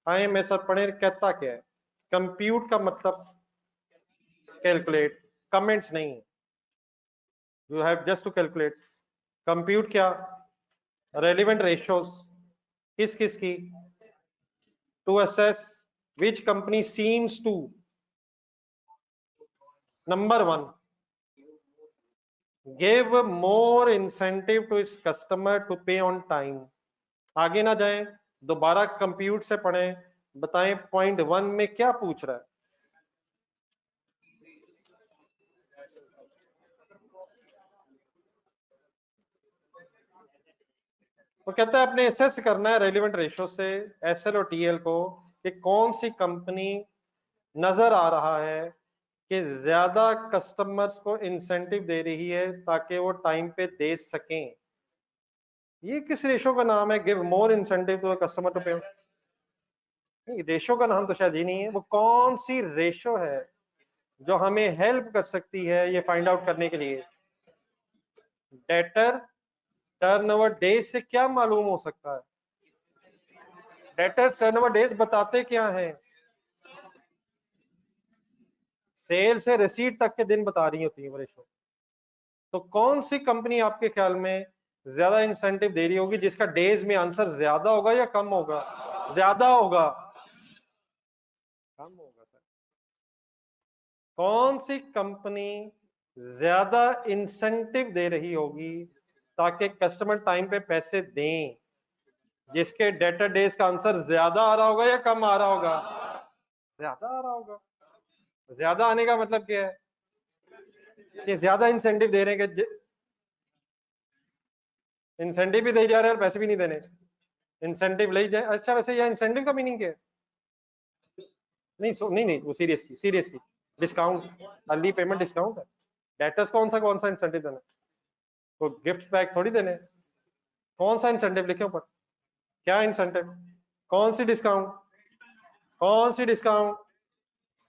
आए मेरे साथ पढ़े, कहता क्या है? कंप्यूट का मतलब कैलकुलेट, कमेंट्स नहीं, you have just to calculate. Compute क्या? रेलिवेंट रेशियोज, किस किस की? To assess which company seems to, number one, give more incentive to its customer to pay on time. आगे ना जाएं, दोबारा कंप्यूट से पढ़ें, बताएं पॉइंट वन में क्या पूछ रहा है। वो कहता है अपने असेस करना है रेलिवेंट रेशियो से एसएल और टीएल को, कि कौन सी कंपनी नजर आ रहा है कि ज्यादा कस्टमर्स को इंसेंटिव दे रही है ताकि वो टाइम पे दे सकें। ये किस रेशो का नाम है? Give more incentive to customer to pay. नहीं, रेशो का नाम तो शायद ये नहीं है। वो कौन सी रेशो है जो हमें हेल्प कर सकती है ये फाइंड आउट करने के लिए? डेटर टर्नओवर डेज से क्या मालूम हो सकता है? डेटर टर्नओवर डेज बताते क्या है? सेल से रिसीट तक के दिन बता रही होती है वो रेशो। तो कौन सी कंपनी आपके ख्याल में ज्यादा इंसेंटिव दे रही होगी, जिसका डेज में आंसर ज्यादा होगा या कम होगा? ज्यादा होगा। कम होगा सर। कौन सी कंपनी ज्यादा इंसेंटिव दे रही होगी ताकि कस्टमर टाइम पे पैसे दें, जिसके डेटर डेज का आंसर ज्यादा आ रहा होगा या कम आ रहा होगा? ज्यादा आ रहा होगा। ज्यादा आने का मतलब क्या है? कि ज्यादा इंसेंटिव दे रहे हैं, कि इंसेंटिव भी दे जा रहे हैं और पैसे भी नहीं देने, इंसेंटिव ले जाए। अच्छा, वैसे यह इंसेंटिव का मीनिंग क्या है? नहीं नहीं नहीं, वो seriously seriously, discount, early payment discount है। डेटर्स कौन सा इंसेंटिव देना है? वो गिफ्ट पैक थोड़ी देने। कौन सा इंसेंटिव लिखे ऊपर? क्या इंसेंटिव? कौन सी डिस्काउंट? कौन सी डिस्काउंट?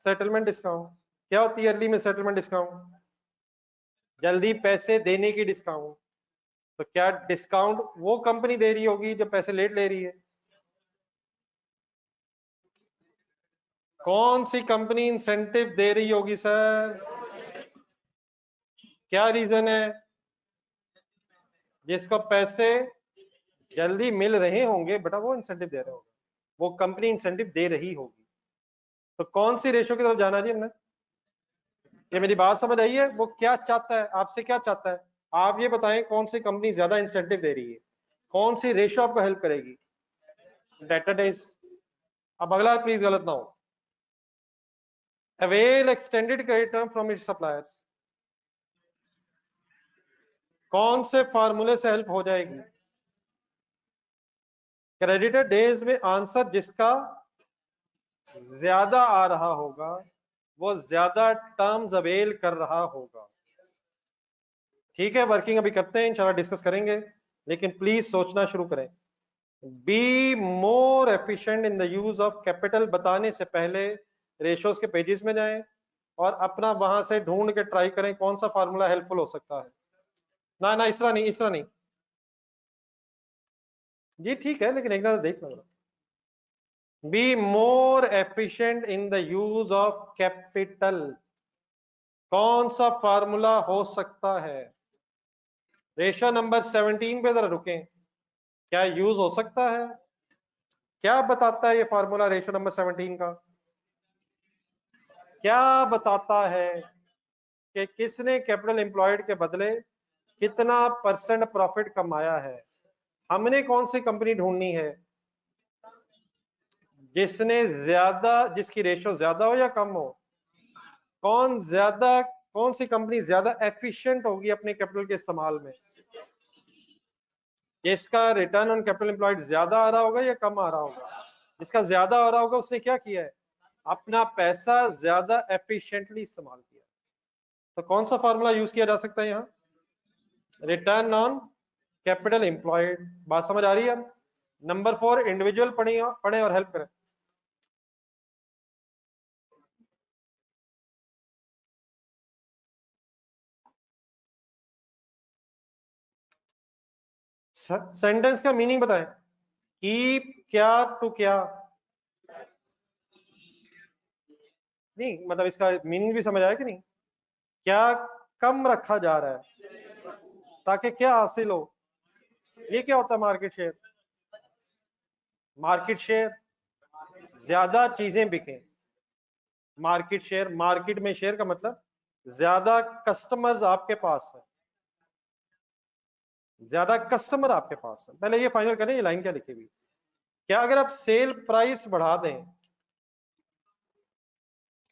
Settlement discount. क्या होती है अर्ली में सेटलमेंट डिस्काउंट? जल्दी पैसे देने की डिस्काउंट। तो क्या डिस्काउंट वो कंपनी दे रही होगी जो पैसे लेट ले रही है? कौन सी कंपनी इंसेंटिव दे रही होगी सर? क्या रीजन है? जिसको पैसे जल्दी मिल रहे होंगे बेटा, वो इंसेंटिव दे रहे होंगे, वो कंपनी इंसेंटिव दे रही होगी। तो कौन सी रेशो की तरफ जाना जी हमने? ये मेरी बात समझ आई है? वो क्या चाहता है आपसे, क्या चाहता है? आप ये बताएं कौन सी कंपनी ज्यादा इंसेंटिव दे रही है, कौन सी रेशो आपको हेल्प करेगी? Data days. अब अगला प्लीज गलत ना हो। Avail extended credit term from its suppliers, कौन से फार्मूले से हेल्प हो जाएगी? क्रेडिटर डेज में आंसर जिसका ज्यादा आ रहा होगा वो ज्यादा टर्म्स अवेल कर रहा होगा। ठीक है, वर्किंग अभी करते हैं, इंशाल्लाह डिस्कस करेंगे, लेकिन प्लीज सोचना शुरू करें। B more efficient in the use of capital बताने से पहले रेशोज के पेजेस में जाएं और अपना वहां से ढूंढ के ट्राई करें कौन सा फार्मूला हेल्पफुल हो सकता है। ना ना, इस तरह नहीं, इस तरह नहीं। ये ठीक है, लेकिन एक बार देख लो। Be more efficient in the use of capital, कौन सा फार्मूला हो सकता है? रेशो नंबर 17 पे जरा रुकें, क्या यूज हो सकता है? क्या बताता है ये फार्मूला रेशो नंबर 17 का? क्या बताता है कि किसने कैपिटल एम्प्लॉयड के बदले कितना परसेंट प्रॉफिट कमाया है? हमने कौन सी कंपनी ढूंढनी है जिसने ज्यादा, जिसकी रेशो ज्यादा हो या कम हो? कौन सी कंपनी ज्यादा एफिशिएंट होगी अपने कैपिटल के इस्तेमाल में, जिसका रिटर्न ऑन कैपिटल एम्प्लॉयड ज्यादा आ रहा होगा या कम आ रहा होगा? जिसका ज्यादा आ रहा होगा उसने क्या किया है? अपना पैसा ज्यादा एफिशिएंटली इस्तेमाल किया। तो कौन सा फार्मूला यूज किया जा सकता है यहाँ? Return on capital employed. बात समझ आ रही है? नंबर 4 इंडिविजुअल पढ़े और हेल्प करें। सेंटेंस का मीनिंग बताएं। कीप क्या टू क्या? नहीं मतलब इसका मीनिंग भी समझ आया कि नहीं? क्या कम रखा जा रहा है ताकि क्या हासिल हो? ये क्या होता है मार्केट शेयर? मार्केट शेयर ज्यादा चीजें बिकें। मार्केट शेयर, मार्केट में शेयर का मतलब ज्यादा कस्टमर्स आपके पास है, ज्यादा कस्टमर आपके पास है। पहले ये फाइनल करें ये लाइन क्या लिखी हुई। क्या अगर आप सेल प्राइस बढ़ा दें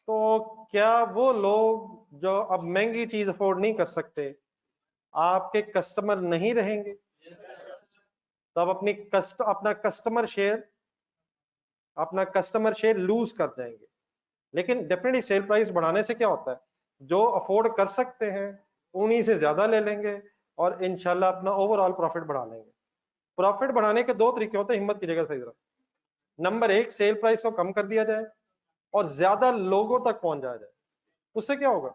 तो क्या वो लोग जो अब महंगी चीज अफोर्ड नहीं कर सकते आपके कस्टमर नहीं रहेंगे? तो आप अपना कस्टमर शेयर लूज कर देंगे। लेकिन डेफिनेटली सेल प्राइस बढ़ाने से क्या होता है, जो अफोर्ड कर सकते हैं उन्हीं से ज्यादा ले लेंगे और इंशाल्लाह अपना ओवरऑल प्रॉफिट बढ़ा लेंगे। प्रॉफिट बढ़ाने के दो तरीके होते हैं, हिम्मत की जगह सही तरह। नंबर एक, सेल प्राइस को कम कर दिया जाए और ज्यादा लोगों तक पहुंच जाया जाए। उससे क्या होगा,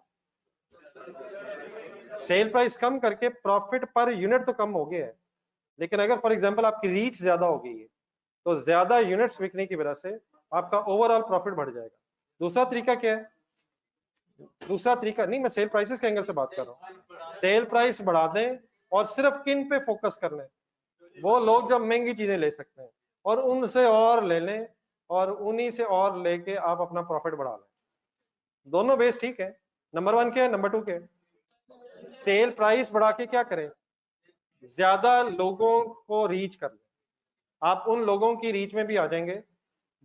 सेल प्राइस कम करके प्रॉफिट पर यूनिट तो कम हो गया है, लेकिन अगर फॉर एग्जांपल आपकी रीच ज्यादा हो गई है तो ज्यादा यूनिट्स बिकने की वजह से आपका ओवरऑल प्रॉफिट बढ़ जाएगा। दूसरा तरीका क्या है? दूसरा तरीका नहीं, मैं सेल प्राइसेस के एंगल से बात कर रहा हूँ। सेल प्राइस बढ़ा दें और सिर्फ किन पे फोकस कर लें, वो लोग जो महंगी चीजें ले सकते हैं और उनसे और ले लें और उन्हीं से और लेके आप अपना प्रॉफिट बढ़ा लें। दोनों बेस ठीक है। नंबर वन क्या है, नंबर टू क्या है? सेल प्राइस बढ़ा के क्या करें, ज्यादा लोगों को रीच कर लें। आप उन लोगों की रीच में भी आ जाएंगे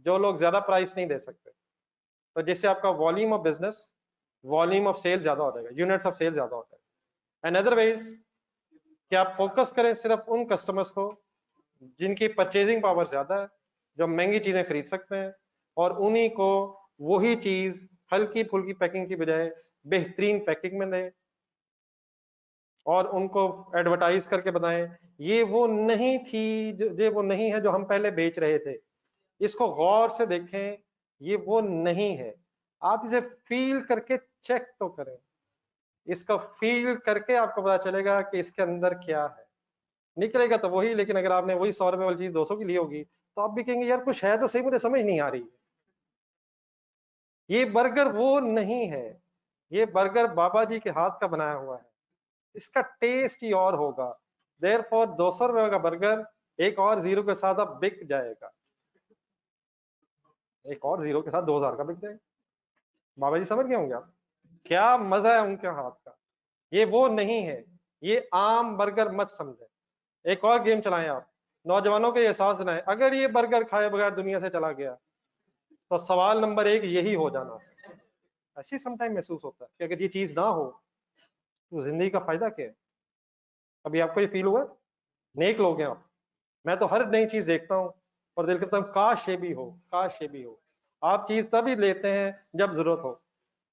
जो लोग ज्यादा प्राइस नहीं दे सकते, तो जिससे आपका volume of business, volume of sale ज्यादा हो जाएगा, यूनिट्स ऑफ सेल ज्यादा होता है। एंड अदरवाइज कि आप फोकस करें सिर्फ उन कस्टमर्स को जिनकी परचेजिंग पावर ज्यादा है, जो महंगी चीजें खरीद सकते हैं, और उन्हीं को वही चीज हल्की फुल्की पैकिंग की बजाय बेहतरीन पैकिंग में दें और उनको एडवर्टाइज करके बताएं ये वो नहीं थी, ये वो नहीं है जो हम पहले बेच रहे थे, इसको गौर से देखें, ये वो नहीं है। आप इसे फील करके चेक तो करें, इसका फील करके आपको पता चलेगा कि इसके अंदर क्या है। निकलेगा तो वही, लेकिन अगर आपने वही 100 रुपए वाली चीज 200 की ली होगी तो आप भी कहेंगे यार कुछ है तो सही, मुझे समझ नहीं आ रही। ये बर्गर वो नहीं है, ये बर्गर बाबा जी के हाथ का बनाया हुआ है, इसका टेस्ट ही और होगा। देयरफॉर 200 रुपए का बर्गर एक और जीरो के साथ अब बिक जाएगा, एक और जीरो के साथ 2000 का बिक जाएगा। बाबा जी समझ गए होंगे आप, क्या मजा है उनके हाथ का। ये वो नहीं है, ये आम बर्गर मत समझे। एक और गेम चलाएं आप, नौजवानों के एहसास दिलाएं, अगर ये बर्गर खाए बगैर दुनिया से चला गया तो सवाल नंबर एक यही हो जाना। ऐसे समटाइम महसूस होता है कि अगर ये चीज ना हो तो जिंदगी का फायदा क्या है। अभी आपको ये फील हुआ? नेक लोग हैं आप, मैं तो हर नई चीज देखता हूँ और दिल करता हूँ काश ये भी हो, काश ये भी हो। आप चीज तभी लेते हैं जब जरूरत हो।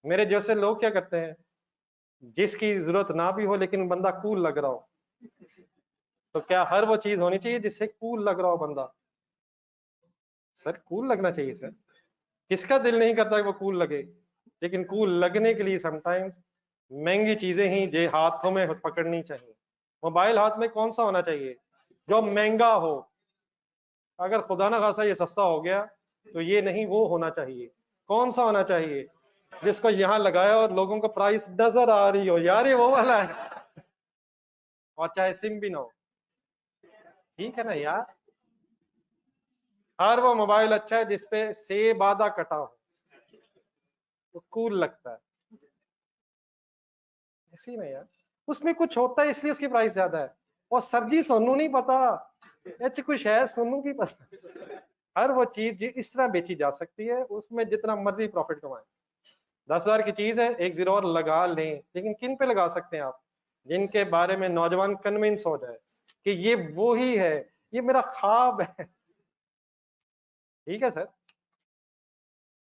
मेरे जैसे लोग क्या करते हैं, जिसकी जरूरत ना भी हो लेकिन बंदा कूल लग रहा हो, तो क्या हर वो चीज होनी चाहिए जिससे कूल लग रहा हो बंदा? सर कूल लगना चाहिए सर, किसका दिल नहीं करता कि वो कूल लगे, लेकिन कूल लगने के लिए समटाइम्स महंगी चीजें ही जे हाथों में पकड़नी चाहिए। मोबाइल हाथ में कौन सा होना चाहिए, जो महंगा हो। अगर खुदा ना खासा ये सस्ता हो गया तो ये नहीं वो होना चाहिए। कौन सा होना चाहिए, जिसको यहाँ लगाया और लोगों को प्राइस नजर आ रही हो, यार ये वो वाला है, और चाहे सिम भी ना हो। ठीक है ना यार, हर वो मोबाइल अच्छा है जिसपे से बादा कटा हो, तो कूल लगता है। इसी में यार, उसमें कुछ होता है इसलिए उसकी प्राइस ज्यादा है। और सर जी सोनू नहीं पता, एच कुछ है सोनू की पता। हर वो चीज इस तरह बेची जा सकती है, उसमें जितना मर्जी प्रॉफिट कमाए। 10,000 की चीज है, एक जीरो और लगा लें, लेकिन किन पे लगा सकते हैं आप, जिनके बारे में नौजवान कन्विंस हो जाए कि ये वो ही है, ये मेरा ख्वाब है। ठीक है सर,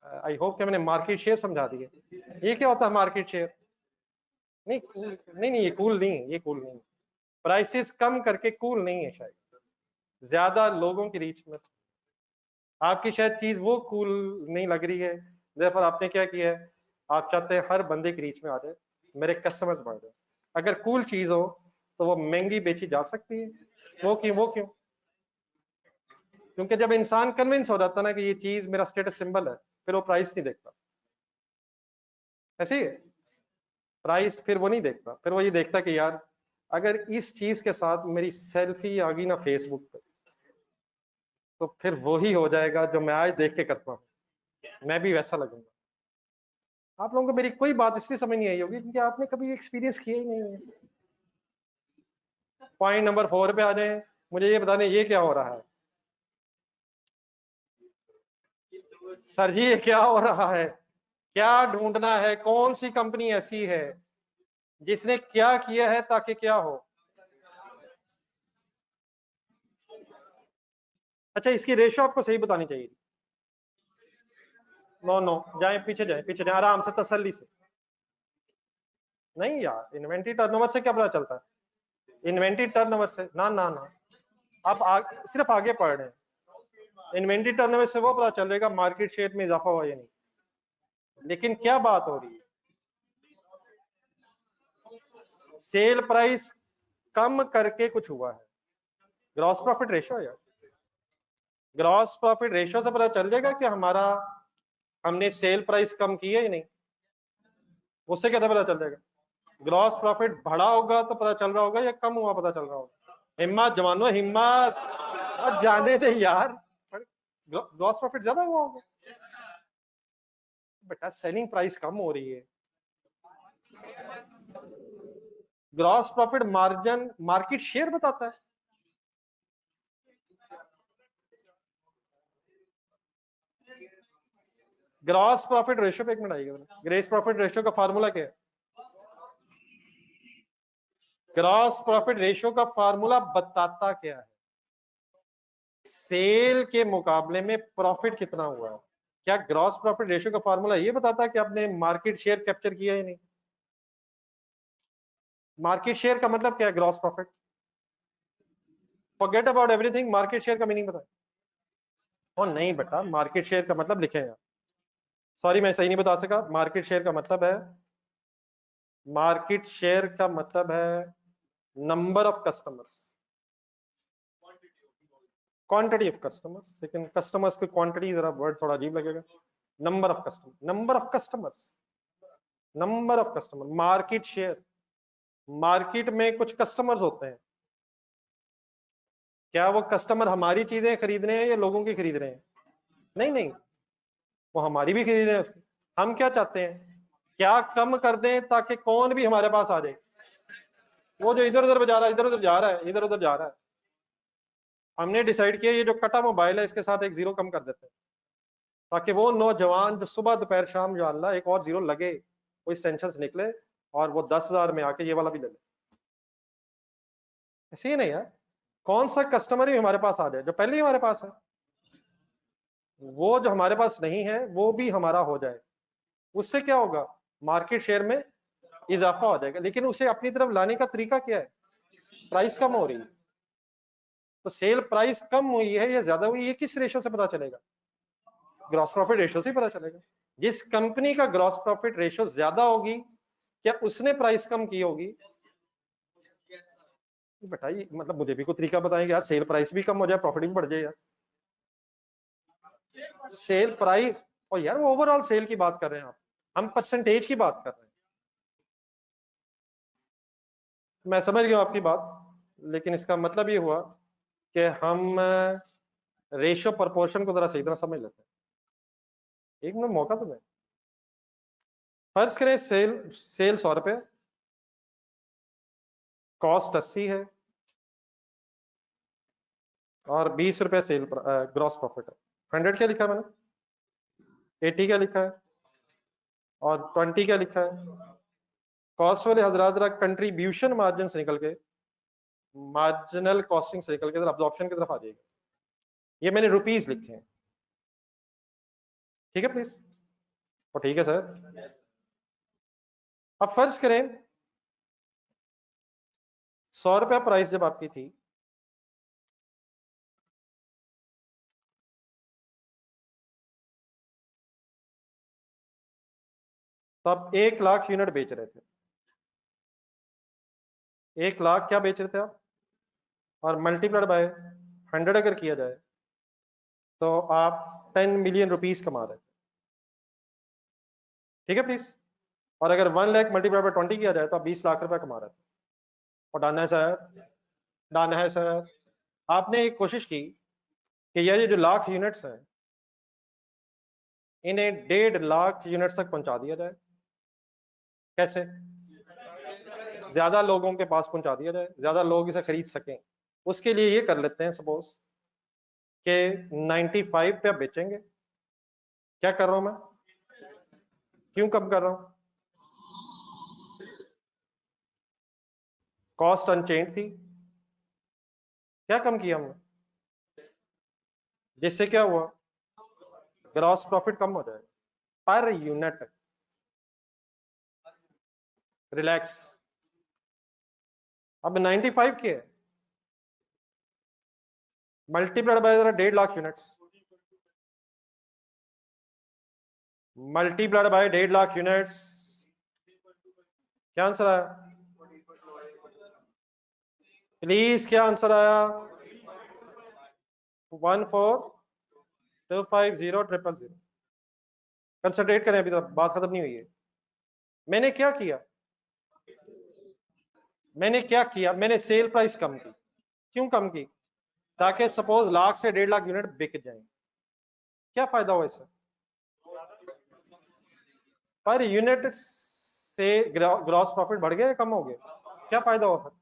आई होप कि मैंने मार्केट शेयर समझा दिए। ये क्या होता है मार्केट शेयर? नहीं कूल नहीं, नहीं ये कूल नहीं है, ये कूल नहीं है। प्राइसेस कम करके कूल नहीं है शायद, ज्यादा लोगों की रीच में। आपकी शायद चीज वो कूल नहीं लग रही है, देयरफॉर आपने क्या किया है, आप चाहते हैं हर बंदे की रीच में आ जाए, मेरे कस्टमर्स बढ़ जाए। अगर कूल चीज हो तो वो महंगी बेची जा सकती है। वो क्यों? क्योंकि जब इंसान कन्विंस हो जाता है ना कि ये चीज मेरा स्टेटस सिंबल है, फिर वो प्राइस नहीं देखता। ऐसे ही है। प्राइस फिर वो नहीं देखता, फिर वो ये देखता कि यार अगर इस चीज के साथ मेरी सेल्फी आ गई ना फेसबुक पे, तो फिर वो ही हो जाएगा जो मैं आज देख के करता हूँ, मैं भी वैसा लगूंगा। आप लोगों को मेरी कोई बात इसलिए समझ नहीं आई होगी क्योंकि आपने कभी एक्सपीरियंस किया ही नहीं है। पॉइंट नंबर 4 पे आ जाए, मुझे ये बता दें ये क्या हो रहा है। सर जी ये क्या हो रहा है, क्या ढूंढना है, कौन सी कंपनी ऐसी है जिसने क्या किया है ताकि क्या हो। अच्छा इसकी रेशो आपको सही बतानी चाहिए। नो नो, जाए पीछे जाए, पीछे जाए आराम से तसल्ली से। नहीं यार, इन्वेंटरी टर्नओवर से क्या पता चलता है, इन्वेंटरी टर्नओवर से ना ना ना, आप सिर्फ आगे पढ़ रहे हैं। इन्वेंटरी टर्नओवर से वो पता चलेगा मार्केट शेयर में इजाफा हुआ या नहीं। लेकिन क्या बात हो रही है, सेल प्राइस कम करके कुछ हुआ है, ग्रॉस प्रॉफिट रेशो यार, ग्रॉस प्रॉफिट रेशो से पता चल जाएगा कि हमारा हमने सेल प्राइस कम की है या नहीं, उससे क्या पता चल जाएगा। ग्रॉस प्रॉफिट बढ़ा होगा तो पता चल रहा होगा या कम हुआ पता चल रहा होगा। हिम्मत जवानों हिम्मत, जाने दे यार, ग्रॉस प्रॉफिट ज्यादा हुआ होगा। बेटा सेलिंग प्राइस कम हो रही है, gross profit margin market share बताता है। ग्रॉस प्रॉफिट रेशियो पे एक मिनट आइएगा, ग्रेस प्रॉफिट रेशियो का फार्मूला क्या है, ग्रॉस प्रॉफिट रेशियो का फार्मूला बताता क्या है, सेल के मुकाबले में प्रॉफिट कितना हुआ है। क्या ग्रॉस प्रॉफिट रेशियो का फार्मूला ये बताता है कि आपने मार्केट शेयर कैप्चर किया है नहीं। मार्केट शेयर का मतलब क्या है, gross profit. Forget about everything, market share का मीनिंग बताएं। ओ नहीं बेटा, मार्केट शेयर का मतलब लिखे हैं, सॉरी मैं सही नहीं बता सका। मार्केट शेयर का मतलब है, मार्केट शेयर का मतलब है number of customers, quantity of customers, लेकिन कस्टमर्स की क्वांटिटी जरा वर्ड थोड़ा अजीब लगेगा। Number of customer, number of customers, number of customer. Market share, market में कुछ कस्टमर्स होते हैं, क्या वो कस्टमर हमारी चीजें खरीद रहे हैं या लोगों की खरीद रहे हैं। नहीं नहीं, वो हमारी भी खरीद रहे हैं उसकी। हम क्या चाहते हैं, क्या कम कर दें ताकि कौन भी हमारे पास आ जाए। वो जो इधर उधर जा रहा है, इधर उधर जा रहा है, इधर उधर जा रहा है, हमने डिसाइड किया ये जो कटा मोबाइल है इसके साथ एक जीरो कम कर देते हैं, ताकि वो नौजवान जो सुबह दोपहर शाम जो अल्लाह एक और जीरो लगे, वो इस टेंशन से निकले और वो 10,000 में आके ये वाला भी ले ले। ऐसे ही नहीं यार, कौन सा कस्टमर ही हमारे पास आ जाए जो पहले ही हमारे पास है, वो जो हमारे पास नहीं है वो भी हमारा हो जाए, उससे क्या होगा, मार्केट शेयर में इजाफा हो जाएगा। लेकिन उसे अपनी तरफ लाने का तरीका क्या है, प्राइस कम हो रही है, तो सेल प्राइस कम हुई है या ज्यादा हुई है किस रेशो से पता चलेगा, ग्रॉस प्रॉफिट रेशो से पता चलेगा। जिस कंपनी का ग्रॉस प्रॉफिट रेशो ज्यादा होगी, क्या उसने प्राइस कम की होगी। बताइए, मतलब मुझे भी कोई तरीका बताएंगे यार, सेल प्राइस भी कम हो जाए प्रॉफिट भी बढ़ जाए यार। सेल प्राइस, और यार वो ओवरऑल सेल की बात कर रहे हैं आप, हम परसेंटेज की बात कर रहे हैं। मैं समझ गया आपकी बात, लेकिन इसका मतलब ये हुआ कि हम रेशियो प्रोपोर्शन को जरा सही तरह समझ लेते हैं। एक मिनट मौका तो दें। फर्ज करें सेल सेल 100 रुपए, कॉस्ट 80 है और 20 रुपए सेल ग्रॉस प्रॉफिट है। 100 क्या लिखा है मैंने, 80 क्या लिखा है और 20 क्या लिखा है। कॉस्ट वाले हजरात जरा कंट्रीब्यूशन मार्जिन से निकल के मार्जिनल कॉस्टिंग से निकल के अब्जॉर्प्शन की तरफ आ जाएगा। ये मैंने रुपीस लिखे हैं, ठीक है प्लीज, और ठीक है सर। अब फर्ज करें 100 रुपया प्राइस जब आपकी थी, तो आप 1 लाख यूनिट बेच रहे थे। 1 लाख क्या बेच रहे थे आप, और मल्टीप्लाइड बाय 100 अगर किया जाए तो आप 10 मिलियन रुपीस कमा रहे थे, ठीक है प्लीज। और अगर 1 लाख मल्टीप्लाई बाय 20 किया जाए तो आप 20 लाख रुपए कमा रहे थे। और डन है सर, डन है सर। आपने एक कोशिश की कि यार ये जो लाख यूनिट्स हैं इन्हें 1.5 लाख यूनिट्स तक पहुंचा दिया जाए। कैसे? ज्यादा लोगों के पास पहुंचा दिया जाए, ज्यादा लोग इसे खरीद सकें। उसके लिए ये कर लेते हैं सपोज कि 95 पे आप बेचेंगे। क्या कर रहा हूं मैं? क्यों कम कर रहा हूं? कॉस्ट अनचेंज थी, क्या कम किया हमने? जिससे क्या हुआ? ग्रॉस प्रॉफिट कम हो जाएगा पर यूनिट। रिलैक्स। अब 95 के है, multiplied by 1.5 lakh units, multiplied by 1.5 lakh units. क्या आंसर आया प्लीज? क्या आंसर आया? 142500000। कंसंट्रेट करें, अभी तक बात खत्म नहीं हुई है। मैंने क्या किया? मैंने सेल प्राइस कम की। क्यों कम की? ताकि सपोज लाख से 1.5 लाख यूनिट बिक जाएं। क्या फायदा हुआ इससे? पर यूनिट से ग्रॉस प्रॉफिट बढ़ गया या कम हो गया? क्या फायदा हुआ? फिर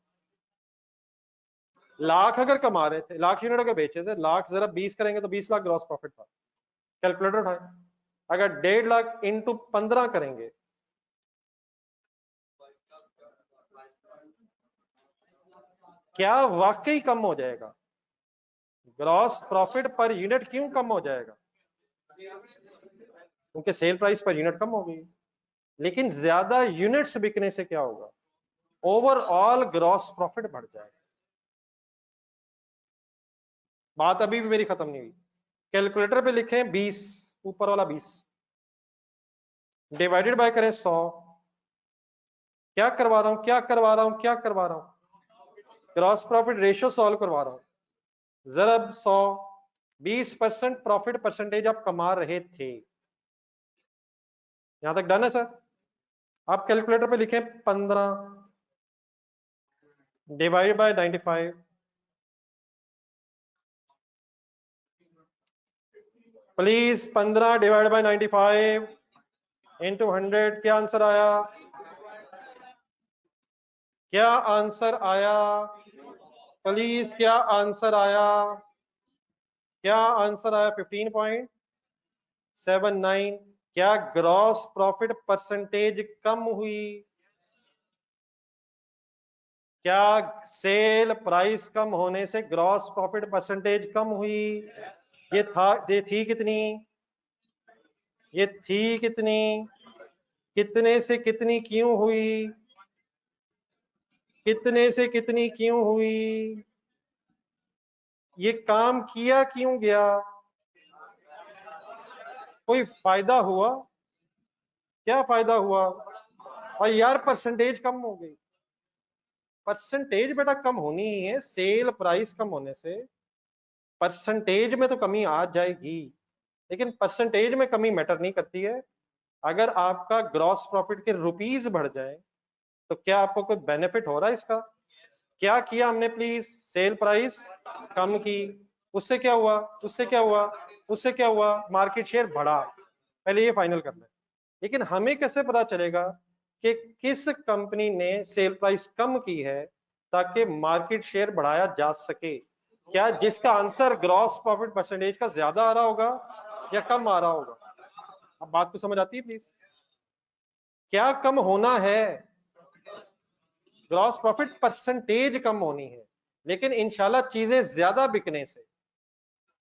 लाख अगर कमा रहे थे, लाख यूनिट अगर बेचे थे, लाख जरा 20 करेंगे तो 20 लाख ग्रॉस प्रॉफिट था। कैलकुलेटर उठाए, अगर 1.5 लाख इंटू 15 करेंगे क्या वाकई कम हो जाएगा? ग्रॉस प्रॉफिट पर यूनिट क्यों कम हो जाएगा? क्योंकि सेल प्राइस पर यूनिट कम हो गई। लेकिन ज्यादा यूनिट्स बिकने से क्या होगा? ओवरऑल ग्रॉस प्रॉफिट बढ़ जाएगा। बात अभी भी मेरी खत्म नहीं हुई। कैलकुलेटर पे लिखें 20, ऊपर वाला 20 डिवाइडेड बाय करें 100। क्या करवा रहा हूं? ग्रॉस प्रॉफिट रेशियो सॉल्व करवा रहा हूं। जरा 100, 20% प्रॉफिट परसेंटेज आप कमा रहे थे। यहां तक डन है सर? आप कैलकुलेटर पे लिखें 15 divide by 95। Please 15 divide by 95 into 100। क्या आंसर आया? क्या आंसर आया? प्लीज क्या आंसर आया? क्या आंसर आया? 15.79। क्या ग्रॉस प्रॉफिट परसेंटेज कम हुई? क्या सेल प्राइस कम होने से ग्रॉस प्रॉफिट परसेंटेज कम हुई? ये थी कितनी? ये थी कितनी? कितने से कितनी क्यों हुई? कितने से कितनी क्यों हुई? ये काम किया क्यों गया? कोई फायदा हुआ? क्या फायदा हुआ? और यार परसेंटेज कम हो गई। परसेंटेज बेटा कम होनी ही है। सेल प्राइस कम होने से परसेंटेज में तो कमी आ जाएगी, लेकिन परसेंटेज में कमी मैटर नहीं करती है। अगर आपका ग्रॉस प्रॉफिट के रुपीस बढ़ जाए तो क्या आपको कोई बेनिफिट हो रहा है इसका? क्या किया हमने? प्लीज सेल प्राइस कम की, उससे क्या हुआ? उससे क्या हुआ? मार्केट शेयर बढ़ा। पहले ये फाइनल करना है। लेकिन हमें कैसे पता चलेगा कि किस कंपनी ने सेल प्राइस कम की है ताकि मार्केट शेयर बढ़ाया जा सके? क्या जिसका आंसर ग्रॉस प्रॉफिट परसेंटेज का ज्यादा आ रहा होगा या कम आ रहा होगा? अब बात को समझ आती है प्लीज? क्या कम होना है? ग्रॉस प्रॉफिट परसेंटेज कम होनी है, लेकिन इंशाल्लाह चीजें ज्यादा बिकने से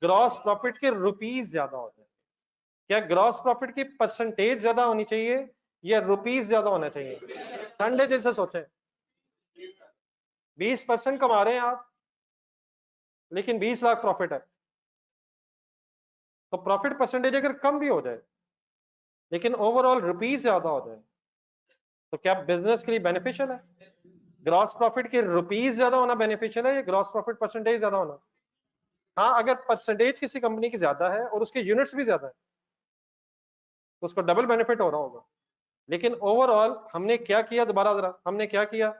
ग्रॉस प्रॉफिट के रुपीस ज्यादा होते हैं। क्या ग्रॉस प्रॉफिट की परसेंटेज ज्यादा होनी चाहिए या रुपीस ज्यादा होना चाहिए? ठंडे दिल से सोचें। 20% कमा रहे हैं आप, लेकिन 20 लाख प्रॉफिट है, तो प्रॉफिट परसेंटेज अगर कम भी हो जाए लेकिन ओवरऑल रुपीस ज्यादा हो जाए तो क्या बिजनेस के लिए बेनिफिशियल है? ग्रॉस प्रॉफिट के रुपीस ज्यादा होना बेनिफिशियल है या ग्रॉस प्रॉफिट परसेंटेज ज्यादा होना? हाँ, अगर परसेंटेज किसी कंपनी की ज्यादा है और उसके यूनिट्स भी ज्यादा है तो उसको डबल बेनिफिट हो रहा होगा। लेकिन ओवरऑल हमने क्या किया, दोबारा जरा हमने क्या किया,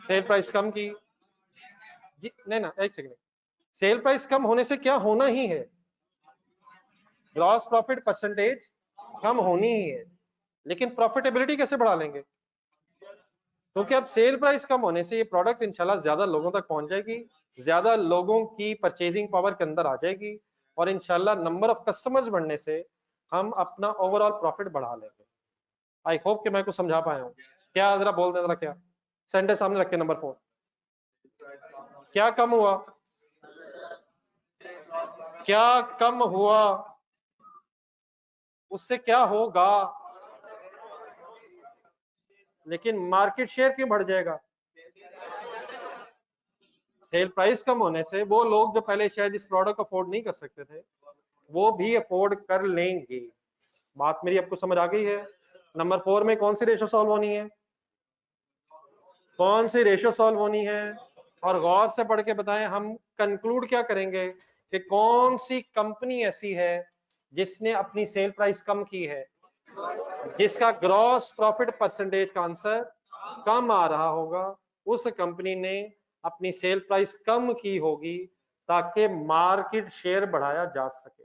सेल प्राइस कम की जी, नहीं ना एक सेकंड, सेल प्राइस कम होने से क्या होना ही है, ग्रॉस प्रॉफिट परसेंटेज कम होनी ही है, लेकिन प्रॉफिटेबिलिटी कैसे बढ़ा लेंगे, क्योंकि अब सेल प्राइस कम होने से ये प्रोडक्ट इंशाल्लाह ज्यादा लोगों तक पहुंच जाएगी, ज्यादा लोगों की परचेजिंग पावर के अंदर आ जाएगी, और इंशाल्लाह नंबर ऑफ कस्टमर्स बढ़ने से हम अपना ओवरऑल प्रॉफिट बढ़ा लेंगे। आई होप कि मैं कुछ समझा पाया हूँ। क्या जरा बोल दे जरा, क्या सेंटर सामने रखे, नंबर 4 क्या कम हुआ, क्या कम हुआ, उससे क्या होगा, लेकिन मार्केट शेयर क्यों बढ़ जाएगा, सेल प्राइस कम होने से वो लोग जो पहले शायद इस प्रोडक्ट को अफोर्ड नहीं कर सकते थे वो भी अफोर्ड कर लेंगे। बात मेरी आपको समझ आ गई है। नंबर 4 में कौन सी रेशो सॉल्व होनी है, कौन सी रेशो सॉल्व होनी है, और गौर से पढ़ के बताएं हम कंक्लूड क्या करेंगे कि कौन सी कंपनी ऐसी है जिसने अपनी सेल प्राइस कम की है, जिसका ग्रॉस प्रॉफिट परसेंटेज का आंसर कम आ रहा होगा, उस कंपनी ने अपनी सेल प्राइस कम की होगी ताकि मार्केट शेयर बढ़ाया जा सके।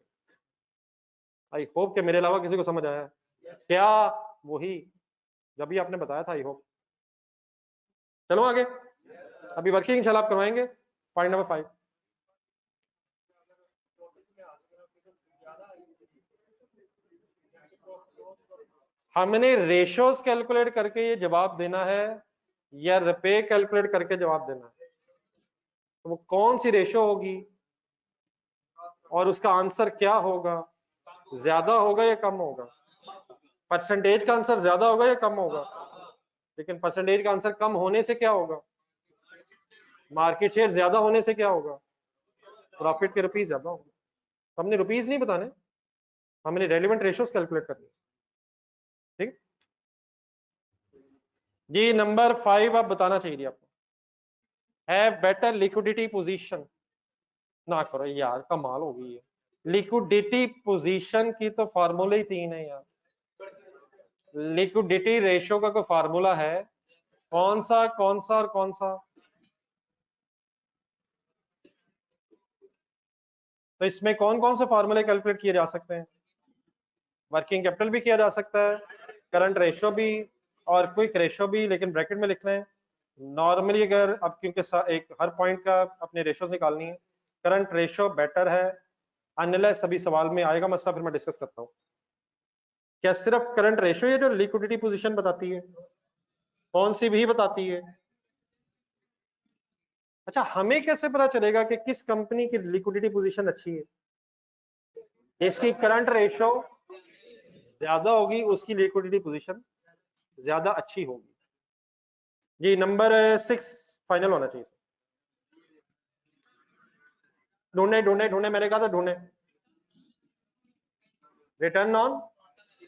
आई होप कि मेरे अलावा किसी को समझ आया क्या, वही जब भी आपने बताया था। आई होप, चलो आगे, अभी वर्किंग इंशाल्लाह आप करवाएंगे। पॉइंट नंबर 5, हमने रेशोज कैलकुलेट करके ये जवाब देना है या रुपए कैलकुलेट करके जवाब देना है, तो वो कौन सी रेशो होगी और उसका आंसर क्या होगा, ज्यादा होगा या कम होगा, परसेंटेज का आंसर ज्यादा होगा या कम होगा, लेकिन परसेंटेज का आंसर कम होने से क्या होगा, मार्केट शेयर ज्यादा होने से क्या होगा, प्रॉफिट के रुपीज ज्यादा होंगे। तो हमने रुपीज नहीं बताने, हमने रेलिवेंट रेशियोज कैलकुलेट करनी, ठीक जी। नंबर 5 आप बताना चाहिए आपको, है बेटर लिक्विडिटी पोजीशन, ना करो यार कमाल हो गई है, लिक्विडिटी पोजीशन की तो फार्मूले ही 3 है यार, लिक्विडिटी रेशियो का कोई फार्मूला है, कौन सा कौन सा और कौन सा, तो इसमें कौन कौन से फार्मूले कैलकुलेट किए जा सकते हैं, वर्किंग कैपिटल भी किया जा सकता है, करंट रेशियो भी, और क्विक रेशियो भी, लेकिन ब्रैकेट में लिखना है। नॉर्मली अगर अब क्योंकि एक हर पॉइंट का अपने रेशियो निकालनी है, करंट रेशियो बेटर है, अनलेस सभी सवाल में आएगा मसला, फिर मैं डिस्कस करता हूँ। क्या सिर्फ करंट रेशियो है जो लिक्विडिटी पोजीशन बताती है, कौन सी भी बताती है, अच्छा हमें कैसे पता चलेगा कि किस कंपनी की लिक्विडिटी पोजीशन अच्छी है, इसकी करंट रेशियो ज्यादा होगी उसकी लिक्विडिटी पोजीशन ज्यादा अच्छी होगी। जी नंबर 6 फाइनल होना चाहिए, ढूंढने ढूंढने ढूंढने, मैंने कहा था ढूंढने, return on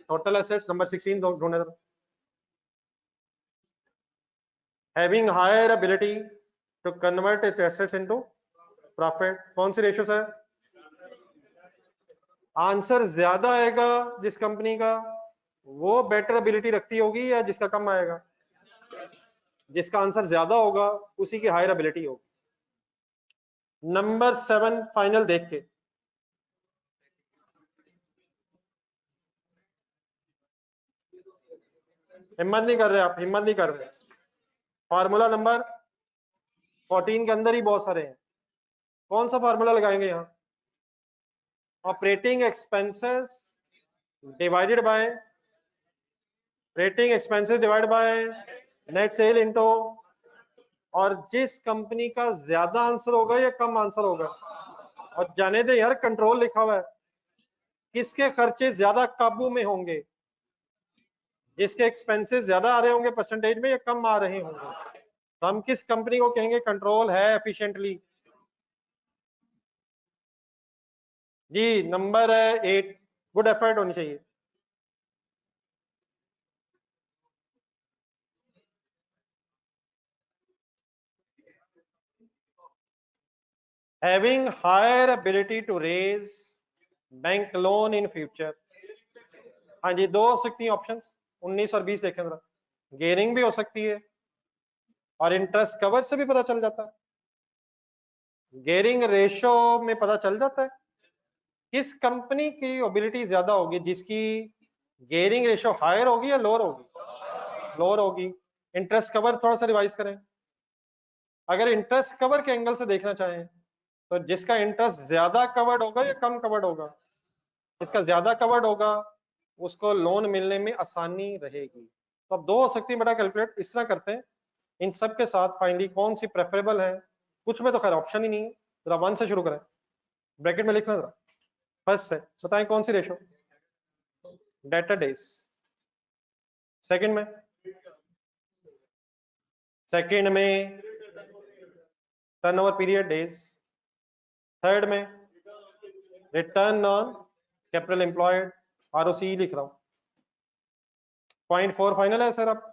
total assets number 16 ढूंढने, having higher ability to convert its assets into profit, कौन सी रेशियो है, आंसर ज्यादा आएगा जिस कंपनी का वो बेटर एबिलिटी रखती होगी या जिसका कम आएगा, जिसका आंसर ज्यादा होगा उसी की हायर एबिलिटी होगी। नंबर 7 फाइनल देख के, हिम्मत नहीं कर रहे आप, हिम्मत नहीं कर रहे, फार्मूला नंबर 14 के अंदर ही बहुत सारे हैं, कौन सा फार्मूला लगाएंगे यहाँ, operating expenses divided bye, operating expenses divide by net cell into, और जिस कंपनी का ज्यादा आंसर होगा या कम आंसर होगा, और जाने दे यार कंट्रोल लिखा हुआ है, किसके खर्चे ज्यादा काबू में होंगे, जिसके एक्सपेंसेस ज्यादा आ रहे होंगे परसेंटेज में या कम आ रहे होंगे, तो हम किस कंपनी को कहेंगे कंट्रोल है एफिशिएंटली। जी नंबर 8 गुड एफर्ट होनी चाहिए, having higher ability to raise bank loan in future, हाँ जी, दो हो सकती हैं ऑप्शंस, 19 और 20 देखें जरा। गेयरिंग भी हो सकती है और इंटरेस्ट कवर से भी पता चल जाता है। गेयरिंग रेशो में पता चल जाता है किस कंपनी की एबिलिटी ज्यादा होगी, जिसकी गेयरिंग रेशो हायर होगी या लोअर होगी, लोअर होगी। इंटरेस्ट कवर थोड़ा सा रिवाइज करें। अगर इंटरेस्ट कवर के एंगल से देखना चाहें तो जिसका इंटरेस्ट ज्यादा कवर्ड होगा या कम कवर्ड होगा, जिसका ज्यादा कवर्ड होगा उसको लोन मिलने में आसानी रहेगी। तो अब दो हो सकती है बेटा, कैलकुलेट इस तरह करते हैं इन सब के साथ फाइनली कौन सी प्रेफरेबल है। कुछ में तो खैर ऑप्शन ही नहीं है। जरा 1 से शुरू करें, ब्रैकेट में लिखना जरा। फर्स्ट से बताएं कौन सी रेशो, डेटर डेज। सेकंड में टर्नओवर पीरियड डेज। थर्ड में return on capital employed, ROC लिख रहा हूं। 0.4 फाइनल है सर। अब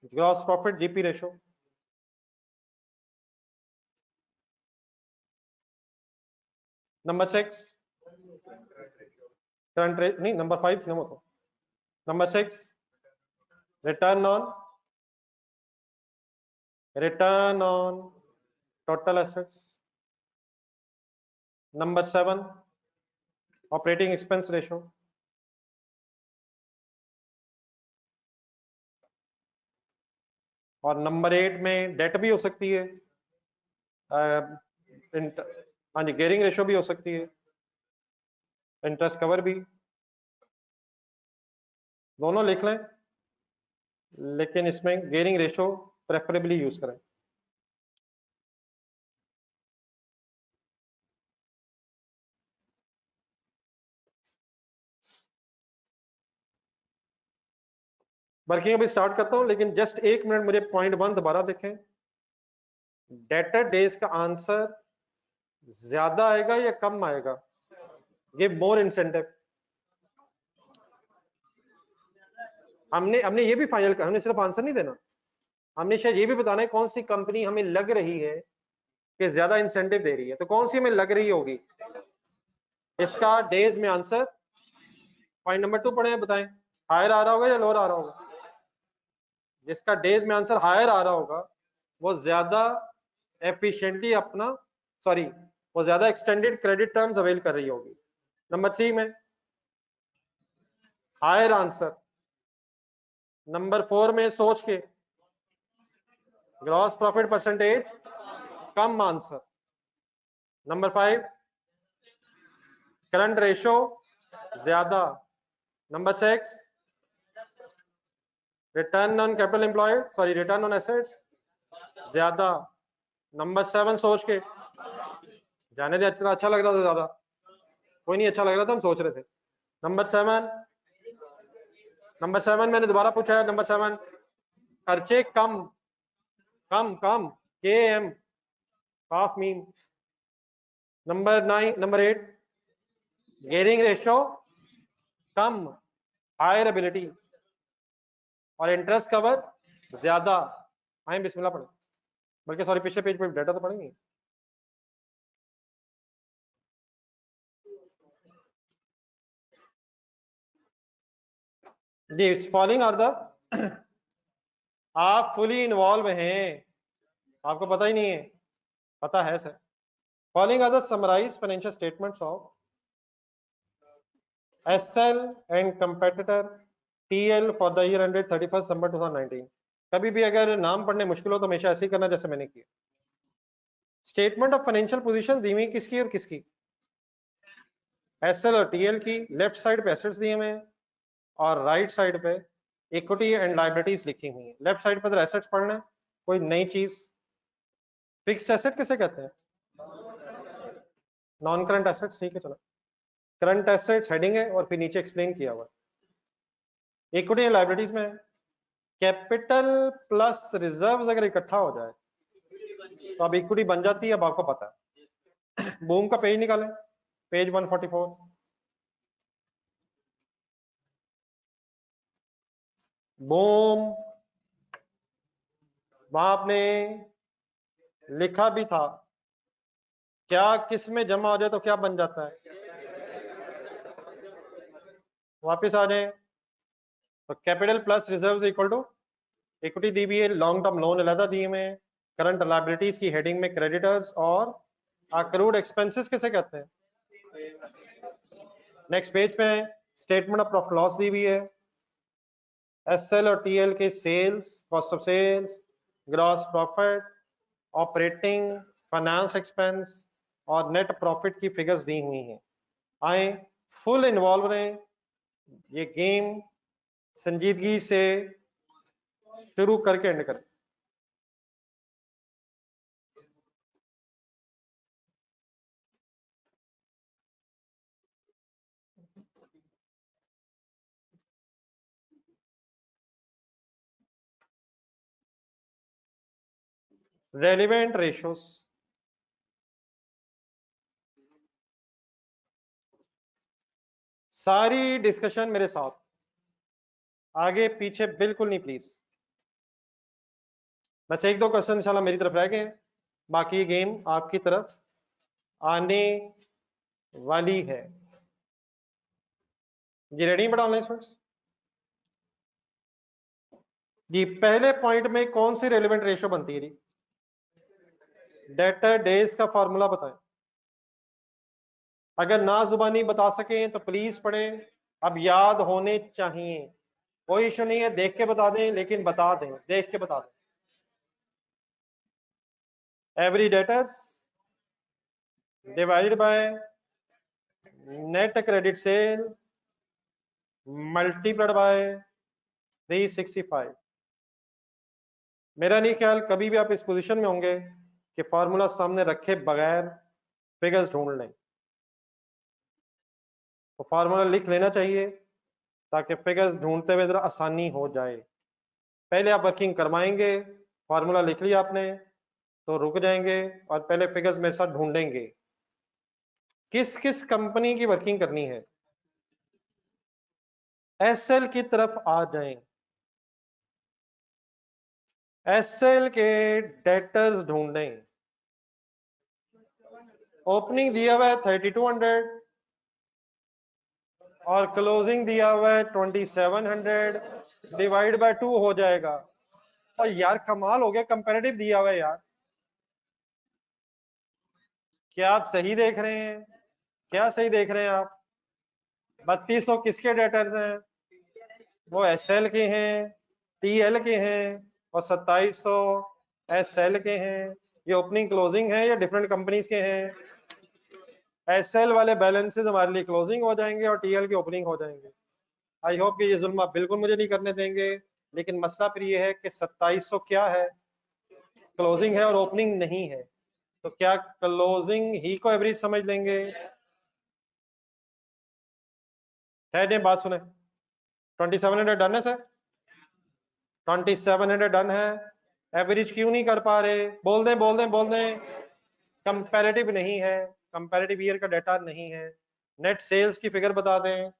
gross profit GP ratio. Number 6 current rate नहीं, नंबर 5 थी ना वो तो। Number 6 return on total assets. Number 7 operating expense ratio. और नंबर 8 में डेट भी हो सकती है, हाँ जी, गेयरिंग रेशो भी हो सकती है, इंटरेस्ट कवर भी, दोनों लिख लें, लेकिन इसमें गेयरिंग रेशो प्रेफरेबली यूज करें। वर्किंग अभी स्टार्ट करता हूं, लेकिन जस्ट 1 मिनट मुझे पॉइंट 1 दोबारा देखें। डेटर डेज का आंसर ज्यादा आएगा या कम आएगा, गिव मोर इंसेंटिव। हमने ये भी फाइनल कर, हमने सिर्फ आंसर नहीं देना, हमने शायद ये भी बताना है कौन सी कंपनी हमें लग रही है कि ज्यादा इंसेंटिव दे रही है। तो कौन सी हमें लग रही होगी, इसका डेज में आंसर। पॉइंट नंबर 2 पढ़े, बताएं हायर आ रहा होगा या लोअर आ रहा होगा। जिसका डेज में आंसर हायर आ रहा होगा वो ज्यादा एफिशिएंटली अपना, सॉरी, वो ज्यादा एक्सटेंडेड क्रेडिट टर्म्स अवेल कर रही होगी। नंबर 3 में हायर आंसर। नंबर 4 में सोच के ग्रॉस प्रॉफिट परसेंटेज कम आंसर। नंबर 5 करंट रेशो ज्यादा। Number 6 return on capital employed, sorry return on assets ज्यादा। नंबर 7 सोच के, जाने दे, अच्छा लग रहा था ज्यादा, कोई नहीं, अच्छा लग रहा था, हम सोच रहे थे। नंबर 7 मैंने दोबारा पूछा है। नंबर 7 खर्चे कम, कम के एम हाफ मीन। नंबर 8 गेयरिंग रेशो कम, हायर एबिलिटी। और इंटरेस्ट कवर ज्यादा। आए बिस्मिल्लाह पढ़े, बल्कि सॉरी पिछले पेज पे डाटा तो पढ़ेंगे। जी फॉलोइंग आर द, आप फुली इन्वॉल्व हैं, आपको पता ही नहीं है, पता है sir. Following are the summarized financial statements of SL and competitor TL for the year ended 31 December 2019। कभी भी अगर नाम पढ़ने मुश्किल हो तो हमेशा ऐसे ही करना जैसे मैंने किया। स्टेटमेंट ऑफ फाइनेंशियल पोजीशन दी हुई किसकी और किसकी, एसएल और टीएल की। लेफ्ट साइड पे एसेट्स दिए हुए हैं और राइट साइड पे इक्विटी एंड लायबिलिटीज लिखी हुई है। लेफ्ट साइड पर एसेट्स पढ़ना है, कोई नई चीज। फिक्स्ड एसेट किसे कहते हैं, नॉन करंट एसेट्स, ठीक है चलो। करंट एसेट्स हेडिंग है और फिर नीचे एक्सप्लेन किया हुआ। इक्विटी एंड लायबिलिटीज में कैपिटल प्लस रिजर्व्स अगर इकट्ठा हो जाए तो अब इक्विटी बन जाती है, अब आपको पता है। बूम का पेज निकालें, पेज 144। बूम, वहां आपने लिखा भी था क्या किस में जमा हो जाए तो क्या बन जाता है, वापस आ जाए तो capital plus reserve equal to equity दी हुई है, लॉन्ग टर्म लोन अलग दिए हुए हैं, करंट लायबिलिटीज की हेडिंग में क्रेडिटर्स और अक्रूड एक्सपेंसेस किसे कहते हैं। नेक्स्ट पेज पे स्टेटमेंट ऑफ प्रॉफिट लॉस दी हुई है, एसएल और टीएल के sales, cost of sales, gross profit, operating, finance expense और नेट प्रॉफिट की फिगर्स दी हुई हैं। आए फुल इन्वॉल्व रहें, ये गेम संजीदगी से शुरू करके एंड करें। रेलिवेंट रेशियोज, सारी डिस्कशन मेरे साथ, आगे पीछे बिल्कुल नहीं प्लीज। बस एक दो क्वेश्चन इंशाल्लाह मेरी तरफ रह गए हैं, बाकी गेम आपकी तरफ आने वाली है। जी रेडी बड़ा ऑनलाइन स्टूडेंट्स जी। पहले पॉइंट में कौन सी रेलिवेंट रेशियो बनती है जी? डेटर डेज का फॉर्मूला बताएं। अगर ना जुबानी बता सकें तो प्लीज पढ़ें, अब याद होने चाहिए, कोई इशू नहीं है, देख के बता दें, लेकिन बता दें, देख के बता दें। Every debtors divided by net credit sale multiplied by 365। मेरा नहीं ख्याल कभी भी आप इस पोजीशन में होंगे कि फॉर्मूला सामने रखे बगैर फिगर्स ढूंढ लें, तो फॉर्मूला लिख लेना चाहिए ताकि फिगर्स ढूंढते हुए जरा आसानी हो जाए। पहले आप वर्किंग करवाएंगे, फॉर्मूला लिख लिया आपने तो रुक जाएंगे और पहले फिगर्स मेरे साथ ढूंढेंगे। किस किस कंपनी की वर्किंग करनी है, एसएल की तरफ आ जाएं, एसएल के डेटर्स ढूंढें। ओपनिंग दिया हुआ है 3200 और क्लोजिंग दिया हुआ है 2700, डिवाइड बाय 2 हो जाएगा। और यार कमाल हो गया, कंपैरेटिव दिया हुआ है यार। क्या आप सही देख रहे हैं? क्या सही देख रहे हैं आप? 3200 किसके डेटर्स हैं? वो एसएल के हैं, टीएल के हैं, और 2700 एसएल के हैं। ये ओपनिंग क्लोजिंग है या डिफरेंट कंपनीज के हैं? एसएल वाले बैलेंसेस हमारे लिए क्लोजिंग हो जाएंगे और टीएल की ओपनिंग हो जाएंगे। आई होप कि ये जुल्म आप बिल्कुल मुझे नहीं करने देंगे, लेकिन मसला फिर ये है कि 2700 क्या है, क्लोजिंग है और ओपनिंग नहीं है, तो क्या क्लोजिंग ही को एवरेज समझ लेंगे? है बात सुने, 2700 डन है सर, 2700 डन है, एवरेज क्यों नहीं कर पा रहे? बोल दें बोल दें बोल दें। कंपैरेटिव नहीं है, कंपैरेटिव ईयर का डाटा नहीं है। नेट सेल्स की फिगर बता दें।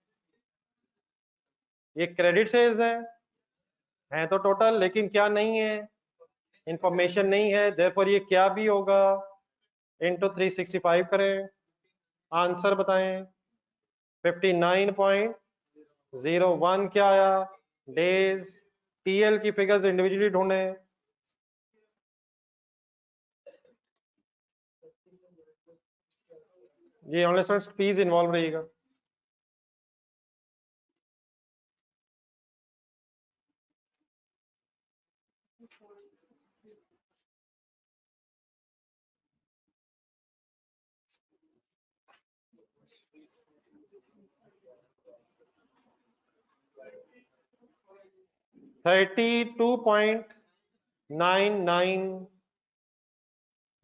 ये क्रेडिट सेल्स है तो टोटल, लेकिन क्या नहीं है, इंफॉर्मेशन नहीं है, देयरफॉर ये क्या भी होगा, इनटू 365 करें, आंसर बताएं। 59.01 क्या आया डेज। टीएल की फिगर्स इंडिविजुअली ढूंढें। ये ऑनलाइन स्टूडेंट्स प्लीज इन्वॉल्व रहिएगा। $32.99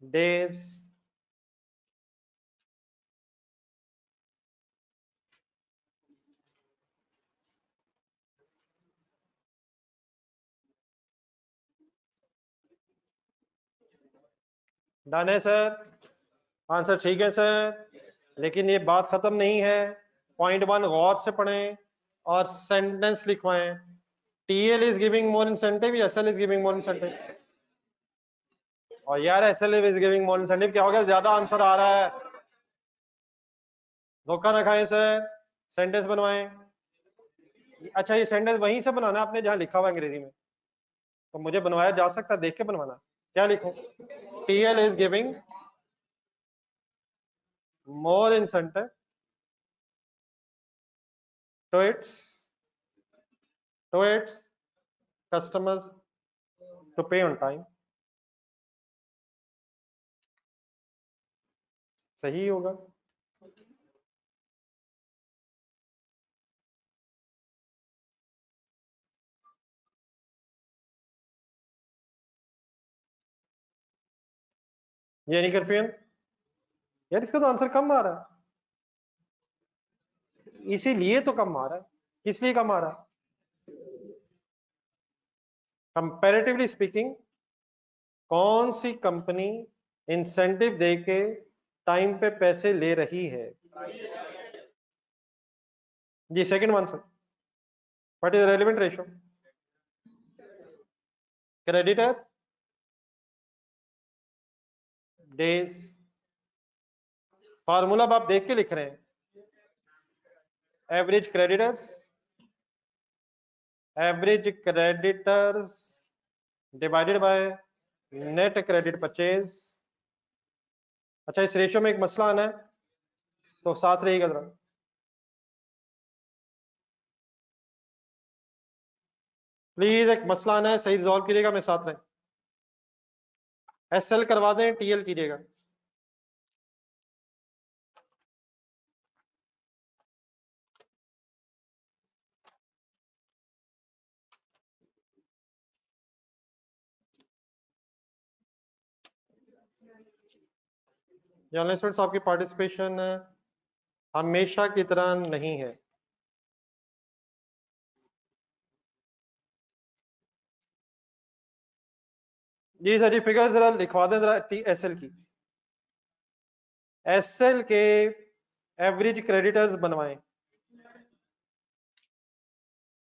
डेज। डन है सर, आंसर ठीक है सर, लेकिन ये बात खत्म नहीं है। पॉइंट 1 गौर से पढ़ें और सेंटेंस लिखवाएं। TL is giving more incentive या SL is giving more incentive? और यार SL is giving more incentive क्या हो गया, ज्यादा आंसर आ रहा है। धोखा ना खाएं सर, सेंटेंस बनवाएं। अच्छा ये सेंटेंस वहीं से बनाना है आपने जहां लिखा हुआ अंग्रेजी में, तो मुझे बनवाया जा सकता है, देख के बनवाना। क्या लिखूं? TL is giving more incentive to its customers to pay on time। सही होगा। ये नहीं कंफ्यूजन यार, इसका तो आंसर कम आ रहा है, इसीलिए तो कम आ रहा है। किस लिए कम आ रहा है? कंपैरेटिवली स्पीकिंग कौन सी कंपनी इंसेंटिव देके टाइम पे पैसे ले रही है? जी second one sir. What is relevant ratio? Creditor days. Formula आप देख के लिख रहे हैं, average creditors divided by net credit purchase. अच्छा इस रेशियो में एक मसला आना है तो साथ रहेगा जरा। प्लीज एक मसला आना है, सही रिजॉल्व कीजिएगा, मैं साथ रहें। SL करवा दें, TL कीजिएगा। जर्नलिस्ट आपकी पार्टिसिपेशन हमेशा की तरह नहीं है। जी सर जी, फिगर जरा लिखवा दें जरा SL की। SL के एवरेज क्रेडिटर्स बनवाएं।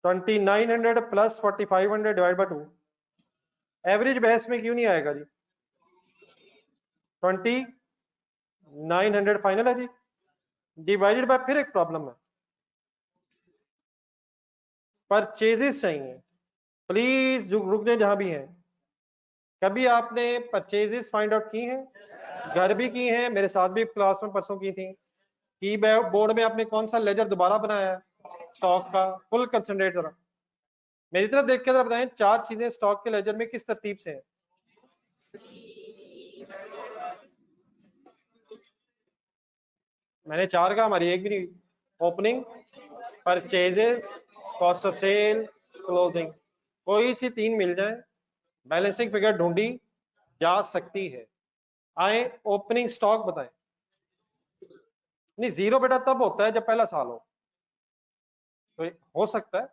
2900 प्लस 4500 डिवाइड बाय 2। एवरेज बहस में क्यों नहीं आएगा जी? 2900 फाइनल है जी, डिवाइडेड बाय, फिर एक प्रॉब्लम है, परचेजेस चाहिए। प्लीज रुक जाए जहां भी हैं। कभी आपने परचेजेस फाइंड आउट की हैं? घर भी की हैं, मेरे साथ भी क्लास में परसों की थी। की बोर्ड में आपने कौन सा लेजर दोबारा बनाया है स्टॉक का? फुल कंसंट्रेट जरा मेरी तरफ देख के जरा बताएं, 4 चीजें स्टॉक के लेजर में किस तरतीब से हैं? मैंने 4 का, हमारी एक भी नहीं। Opening, purchases, cost of sale, closing. कोई सी 3 मिल जाए, बैलेंसिंग फिगर ढूंढी जा सकती है। आए ओपनिंग स्टॉक बताएं। नहीं जीरो बेटा तब होता है जब पहला साल हो, तो हो सकता है,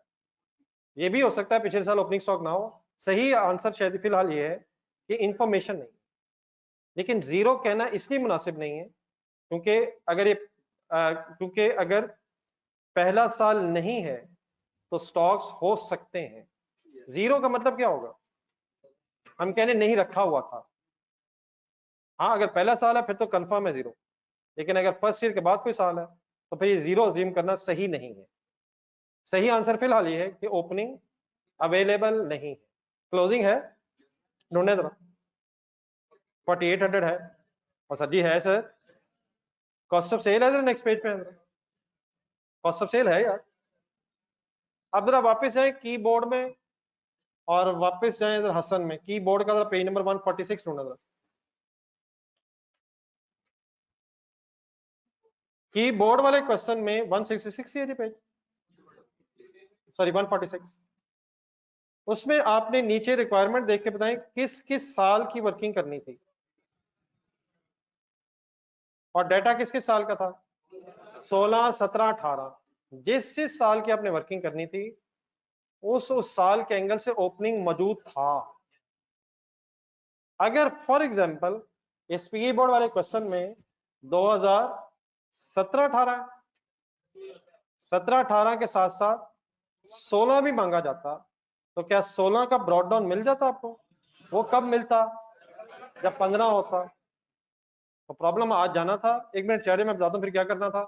ये भी हो सकता है पिछले साल ओपनिंग स्टॉक ना हो। सही आंसर शायद फिलहाल ये है कि इंफॉर्मेशन नहीं। लेकिन जीरो कहना इसलिए मुनासिब नहीं है क्योंकि अगर पहला साल नहीं है तो स्टॉक्स हो सकते हैं। जीरो का मतलब क्या होगा? हम कहने नहीं रखा हुआ था। हाँ अगर पहला साल है फिर तो कंफर्म है जीरो, लेकिन अगर फर्स्ट ईयर के बाद कोई साल है तो फिर ये जीरो अज्यूम करना सही नहीं है। सही आंसर फिलहाल ये है कि ओपनिंग अवेलेबल नहीं है। क्लोजिंग है, ढूंढने जरा। 4800 है, और सर जी है सर। कॉस्ट ऑफ सेल है जरा नेक्स्ट पेज पे, कॉस्ट ऑफ सेल है यार। अब जरा वापस जाए कीबोर्ड में और वापस जाए इधर हसन में, कीबोर्ड का जरा पेज नंबर 146 ढूंढना जरा। कीबोर्ड वाले क्वेश्चन में 166 है जी पेज, सॉरी 146। उसमें आपने नीचे रिक्वायरमेंट देख के बताएं किस किस साल की वर्किंग करनी थी, और डाटा किस किस साल का था? 16, 17, 18। जिस जिस साल की आपने वर्किंग करनी थी उस साल के एंगल से ओपनिंग मौजूद था। अगर फॉर एग्जांपल इस पीई बोर्ड वाले क्वेश्चन में 2017-18 17-18 के साथ साथ 16 भी मांगा जाता तो क्या 16 का ब्रॉड डाउन मिल जाता आपको? वो कब मिलता? जब 15 होता। तो प्रॉब्लम आज जाना था। 1 मिनट चेहरे में बताता हूँ फिर क्या करना था।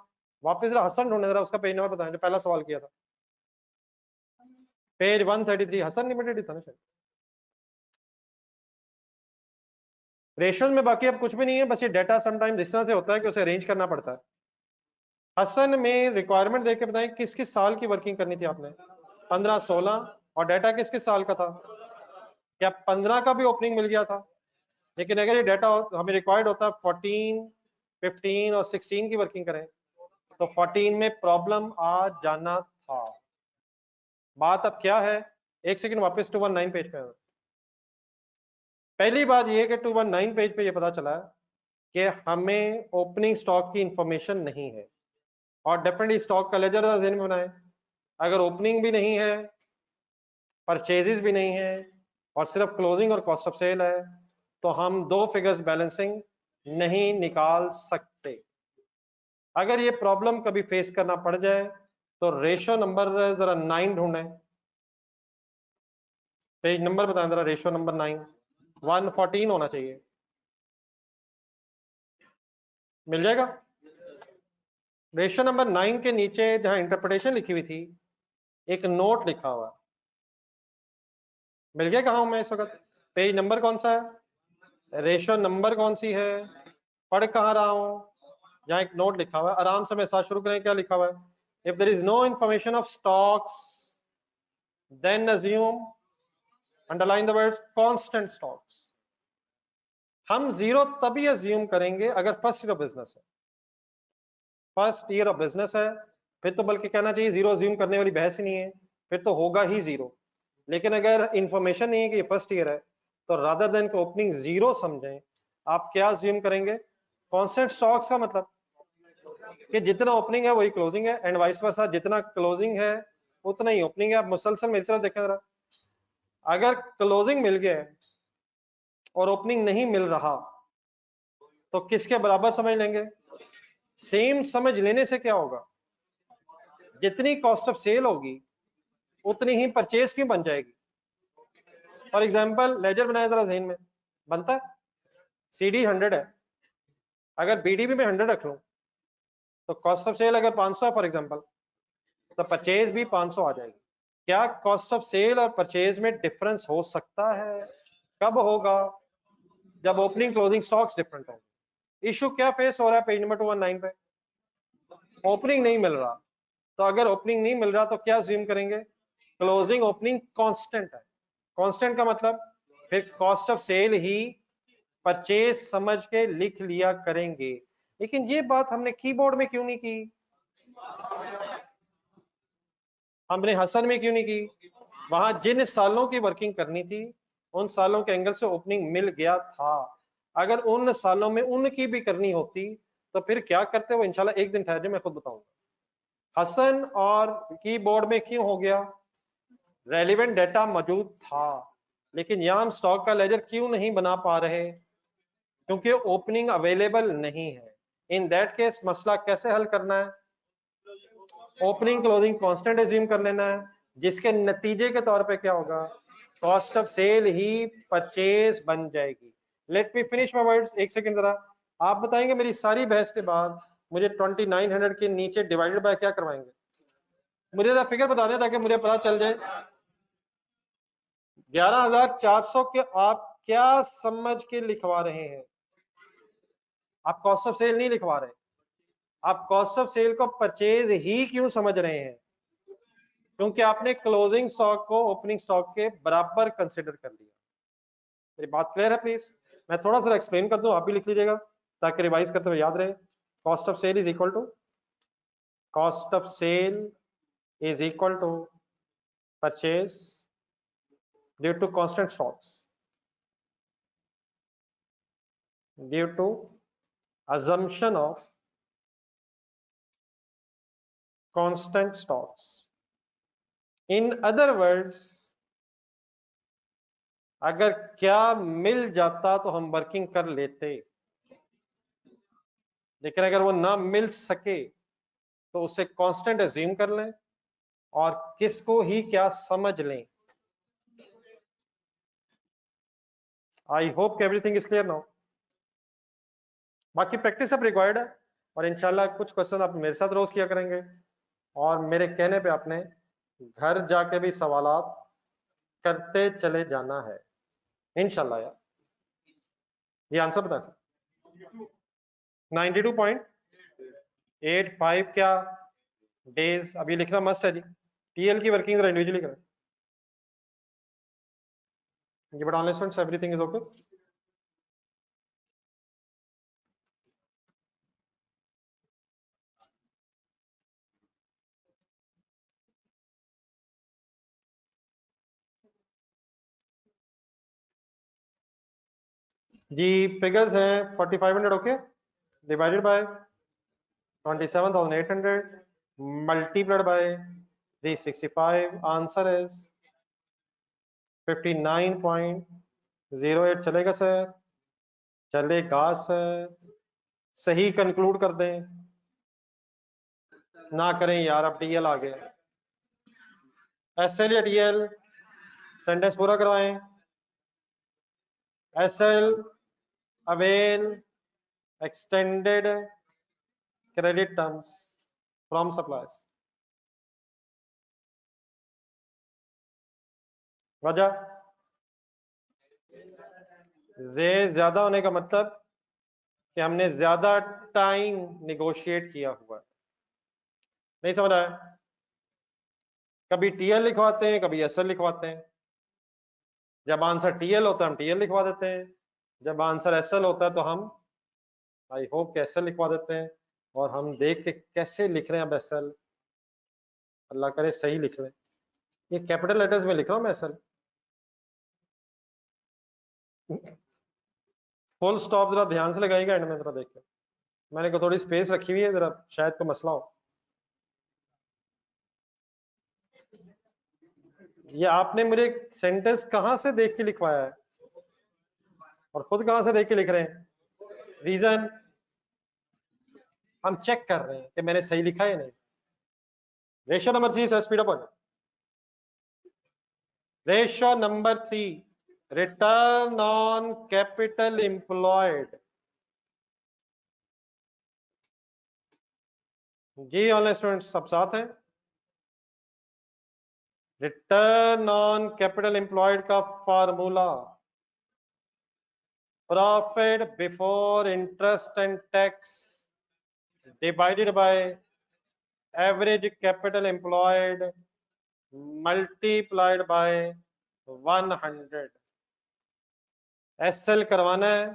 वापस जरा हसन ढूंढने जरा, उसका पेज नंबर बताएं जो पहला सवाल किया था। पेज 133 हसन लिमिटेड ही था ना शायद। रेशियोज में बाकी अब कुछ भी नहीं है, बस ये डेटा समटाइम इस तरह से होता है कि उसे अरेंज करना पड़ता है। हसन में रिक्वायरमेंट देख के बताएं किस किस साल की वर्किंग करनी थी आपने? 15, 16, और डाटा किस किस साल का था? क्या 15 का भी ओपनिंग मिल गया था? लेकिन अगर ये डाटा हमें रिक्वायर्ड होता है 14, 15 और 16 की वर्किंग करें, तो 14 में प्रॉब्लम आ जाना था। बात अब क्या है, एक सेकंड वापस 219 पेज पे। पहली बात ये कि 219 पेज पे ये पता चला कि हमें ओपनिंग स्टॉक की इंफॉर्मेशन नहीं है, और डेफिनेटली स्टॉक का लेजर ज़हन में बनाए। अगर ओपनिंग भी नहीं है, परचेजेस भी नहीं है, और सिर्फ क्लोजिंग और कॉस्ट ऑफ सेल है, तो हम दो फिगर्स बैलेंसिंग नहीं निकाल सकते। अगर ये प्रॉब्लम कभी फेस करना पड़ जाए तो रेशो नंबर जरा 9 ढूंढें। पेज नंबर बताएं जरा, रेशो नंबर 9, 114 होना चाहिए, मिल जाएगा। रेशो नंबर 9 के नीचे जहां इंटरप्रिटेशन लिखी हुई थी, एक नोट लिखा हुआ, मिल गया? कहाँ हूं मैं इस वक्त? पेज नंबर कौन सा है, रेशो नंबर कौन सी है, पढ़ कहाँ रहा हूं? जहां एक नोट लिखा हुआ है, आराम से मैं साथ शुरू करें। क्या लिखा हुआ है? If there is no information of stocks then assume, underline the words constant stocks. हम जीरो तभी अज्यूम करेंगे अगर फर्स्ट ईयर ऑफ बिजनेस है। फर्स्ट ईयर ऑफ बिजनेस है, फिर तो बल्कि कहना चाहिए जीरो अज्यूम करने वाली बहस ही नहीं है, फिर तो होगा ही जीरो। लेकिन अगर इंफॉर्मेशन नहीं है कि ये फर्स्ट ईयर है, तो रादर देन को ओपनिंग जीरो समझें, आप क्या अज्यूम करेंगे? कांस्टेंट स्टॉक्स का मतलब कि जितना ओपनिंग है वही क्लोजिंग है, एंड वाइस वर्सा, जितना क्लोजिंग है उतना ही ओपनिंग है। आप मुसलसल मेरी तरफ देखें जरा, अगर क्लोजिंग मिल गया और ओपनिंग नहीं मिल रहा, तो किसके बराबर समझ लेंगे? सेम समझ लेने से क्या होगा, जितनी कॉस्ट ऑफ सेल होगी उतनी ही परचेज क्यों बन जाएगी। फॉर एग्जांपल लेजर बनाया जरा जहन में, बनता है सीडी 100 है, अगर बीडीबी में 100 रख लूं, तो कॉस्ट ऑफ सेल अगर 500 है फॉर एग्जांपल, तो परचेज भी 500 आ जाएगी। क्या कॉस्ट ऑफ सेल और परचेज में डिफरेंस हो सकता है? कब होगा? जब ओपनिंग क्लोजिंग स्टॉक्स डिफरेंट हो। इशू क्या फेस हो रहा है पेज नंबर 219 पे? ओपनिंग नहीं मिल रहा। तो अगर ओपनिंग नहीं मिल रहा तो क्या अज्यूम करेंगे? क्लोजिंग ओपनिंग कांस्टेंट है। कांस्टेंट का मतलब फिर कॉस्ट ऑफ सेल ही परचेज समझ के लिख लिया करेंगे। लेकिन ये बात हमने कीबोर्ड में क्यों नहीं की, हमने हसन में क्यों नहीं की? वहां जिन सालों की वर्किंग करनी थी उन सालों के एंगल से ओपनिंग मिल गया था। अगर उन सालों में उनकी भी करनी होती तो फिर क्या करते? वो इंशाल्लाह एक दिन ठहर, मैं खुद बताऊंगा। हसन और कीबोर्ड में क्यों हो गया? रेलिवेंट डेटा मौजूद था, लेकिन यहां हम स्टॉक का लेजर क्यों नहीं बना पा रहे? क्योंकि ओपनिंग अवेलेबल नहीं है। इन दैट केस मसला कैसे हल करना है? ओपनिंग क्लोजिंग कांस्टेंट अज्यूम कर लेना है, जिसके नतीजे के तौर पे क्या होगा? कॉस्ट ऑफ सेल ही परचेज बन जाएगी। Let me finish my words, एक सेकंड जरा। आप बताएंगे मेरी सारी बहस के बाद मुझे 2900 के नीचे डिवाइडेड बाय क्या करवाएंगे? मुझे जरा फिगर बता दें ताकि मुझे पता चल जाए। 11400 के आप क्या समझ के लिखवा रहे हैं? आप कॉस्ट ऑफ सेल नहीं लिखवा रहे, आप कॉस्ट ऑफ सेल को परचेज ही क्यों समझ रहे हैं? क्योंकि आपने क्लोजिंग स्टॉक को ओपनिंग स्टॉक के बराबर कंसिडर कर लिया। मेरी बात क्लियर है? प्लीज मैं थोड़ा सा एक्सप्लेन कर दूं, आप भी लिख लीजिएगा ताकि रिवाइज करते हुए याद रहे। Cost of sale is equal to, cost of sale is equal to purchase due to constant stocks, due to assumption of constant stocks. In other words, अगर क्या मिल जाता तो हम वर्किंग कर लेते, लेकिन अगर वो ना मिल सके तो उसे कांस्टेंट अज्यूम कर लें और किसको ही क्या समझ लें। I hope everything is clear now. बाकी प्रैक्टिस अब रिक्वायर्ड है, और इंशाल्लाह कुछ क्वेश्चन आप मेरे साथ रोज किया करेंगे, और मेरे कहने पे आपने घर जाके भी सवालात करते चले जाना है इंशाल्लाह यार। ये आंसर बता सर। 92.85 क्या डेज, अभी लिखना मस्ट है जी। टीएल की वर्किंग जरा इंडिविजुअली करें जी, but online students everything is okay. जी फिगर्स हैं 4500 okay, divided by 27,800 multiplied by 365, answer is 59.08। चलेगा सर? चलेगा सर? सही कंक्लूड कर दें ना करें यार, अब टीएल आ गया। एसएल या टीएल, सेंटेंस पूरा करवाएं। SL avail extended credit terms from suppliers. वजह ज्यादा होने का मतलब कि हमने ज्यादा टाइम निगोशिएट किया हुआ है। नहीं समझ आया? कभी टीएल लिखवाते हैं, कभी एसएल लिखवाते हैं। जब आंसर टीएल होता है हम टीएल लिखवा देते हैं, जब आंसर एसएल होता है तो हम आई होप कि एसएल लिखवा देते हैं। और हम देख के कैसे लिख रहे हैं अब एसएल, अल्लाह करे सही लिख रहे हैं। ये कैपिटल लेटर्स में लिख रहा हूं मैं एसएल। फुल स्टॉप जरा ध्यान से लगाइएगा एंड में जरा देख के, मैंने को थोड़ी स्पेस रखी हुई है, जरा शायद कोई मसला हो। ये आपने मुझे सेंटेंस कहां से देख के लिखवाया है और खुद कहां से देख के लिख रहे हैं? रीजन हम चेक कर रहे हैं कि मैंने सही लिखा है नहीं। Ratio number 3 sir, speed up हो जाए। Ratio number 3, return on capital employed. जी ऑनलाइन स्टूडेंट्स सब साथ हैं। रिटर्न ऑन कैपिटल एम्प्लॉयड का formula profit before interest and tax divided by average capital employed multiplied by 100। SL करवाना है,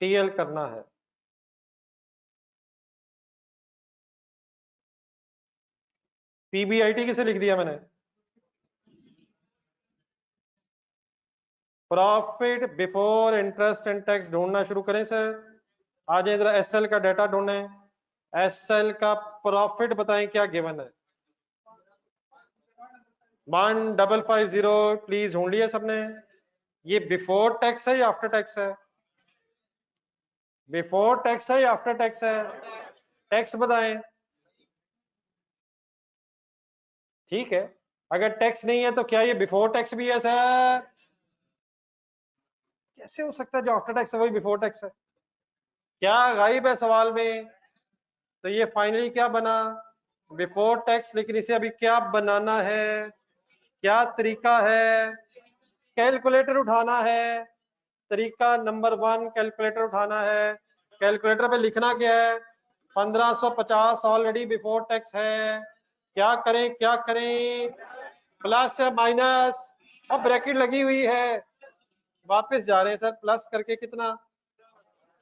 TL करना है। पीबीआईटी किसे लिख दिया मैंने? Profit before interest and tax ढूंढना शुरू करें सर। आज इधर एसएल का डाटा ढूंढे। एसएल का प्रॉफिट बताएं क्या गिवन है? 1550 प्लीज ढूंढ लिया सबने। ये बिफोर टैक्स है या आफ्टर टैक्स है? बिफोर टैक्स है या आफ्टर टैक्स है? टैक्स बताएं। ठीक है, अगर टैक्स नहीं है तो क्या ये बिफोर टैक्स भी है सर? कैसे हो सकता है जो आफ्टर टैक्स है वही बिफोर टैक्स है? क्या गायब है सवाल में? तो ये फाइनली क्या बना? Before tax. लेकिन इसे अभी क्या बनाना है? क्या तरीका है? कैलकुलेटर उठाना है। तरीका नंबर 1 कैलकुलेटर उठाना है। कैलकुलेटर पे लिखना क्या है? 1550 ऑलरेडी बिफोर टैक्स है। क्या करें क्या करें? प्लस या माइनस? अब ब्रैकेट लगी हुई है, वापस जा रहे हैं सर। प्लस करके कितना?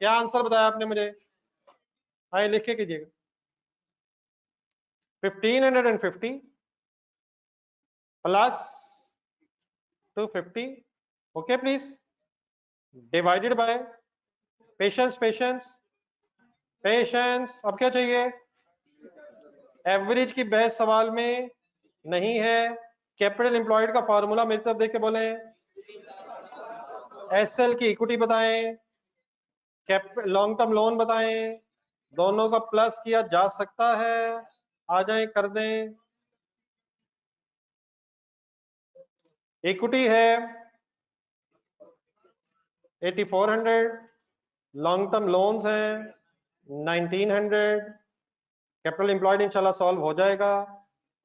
क्या आंसर बताया आपने मुझे? हाँ लिख के कीजिएगा। 1550 plus 250 okay please, divided by patience patience patience. अब क्या चाहिए? एवरेज की बहस सवाल में नहीं है। कैपिटल एम्प्लॉयड का फार्मूला मेरी तरफ देख के बोले। एसएल की इक्विटी बताएं, लॉन्ग टर्म लोन बताएं। दोनों का प्लस किया जा सकता है, आ जाएं कर दें। इक्विटी है 8400, लॉन्ग टर्म लोन्स हैं 1900। कैपिटल एम्प्लॉयड इंशाल्लाह सॉल्व हो जाएगा।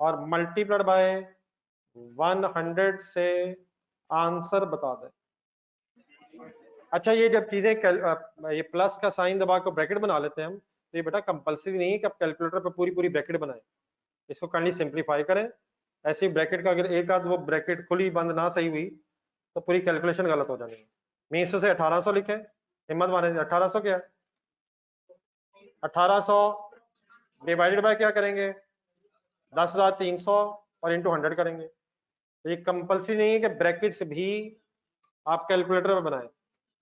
और मल्टीप्लाइड बाय 100 से आंसर बता दें। अच्छा, ये जब चीजें ये प्लस का साइन दबा कर ब्रैकेट बना लेते हैं हम, तो ये बेटा कंपलसरी नहीं है कि आप कैलकुलेटर पे पूरी पूरी ब्रैकेट बनाएं। इसको काइंडली सिंप्लीफाई करें। ऐसी ब्रैकेट का अगर एक आध वो ब्रैकेट खुली बंद ना सही हुई तो पूरी कैलकुलेशन गलत हो जानी है। मीन्स से 1800 लिखें, हिम्मत मारे। 1800 क्या है? 1800 डिवाइडेड बाय क्या करेंगे? 10,300 और इंटू 100 करेंगे। तो ये कंपलसरी नहीं है कि ब्रैकेट्स भी आप कैलकुलेटर में बनाएं।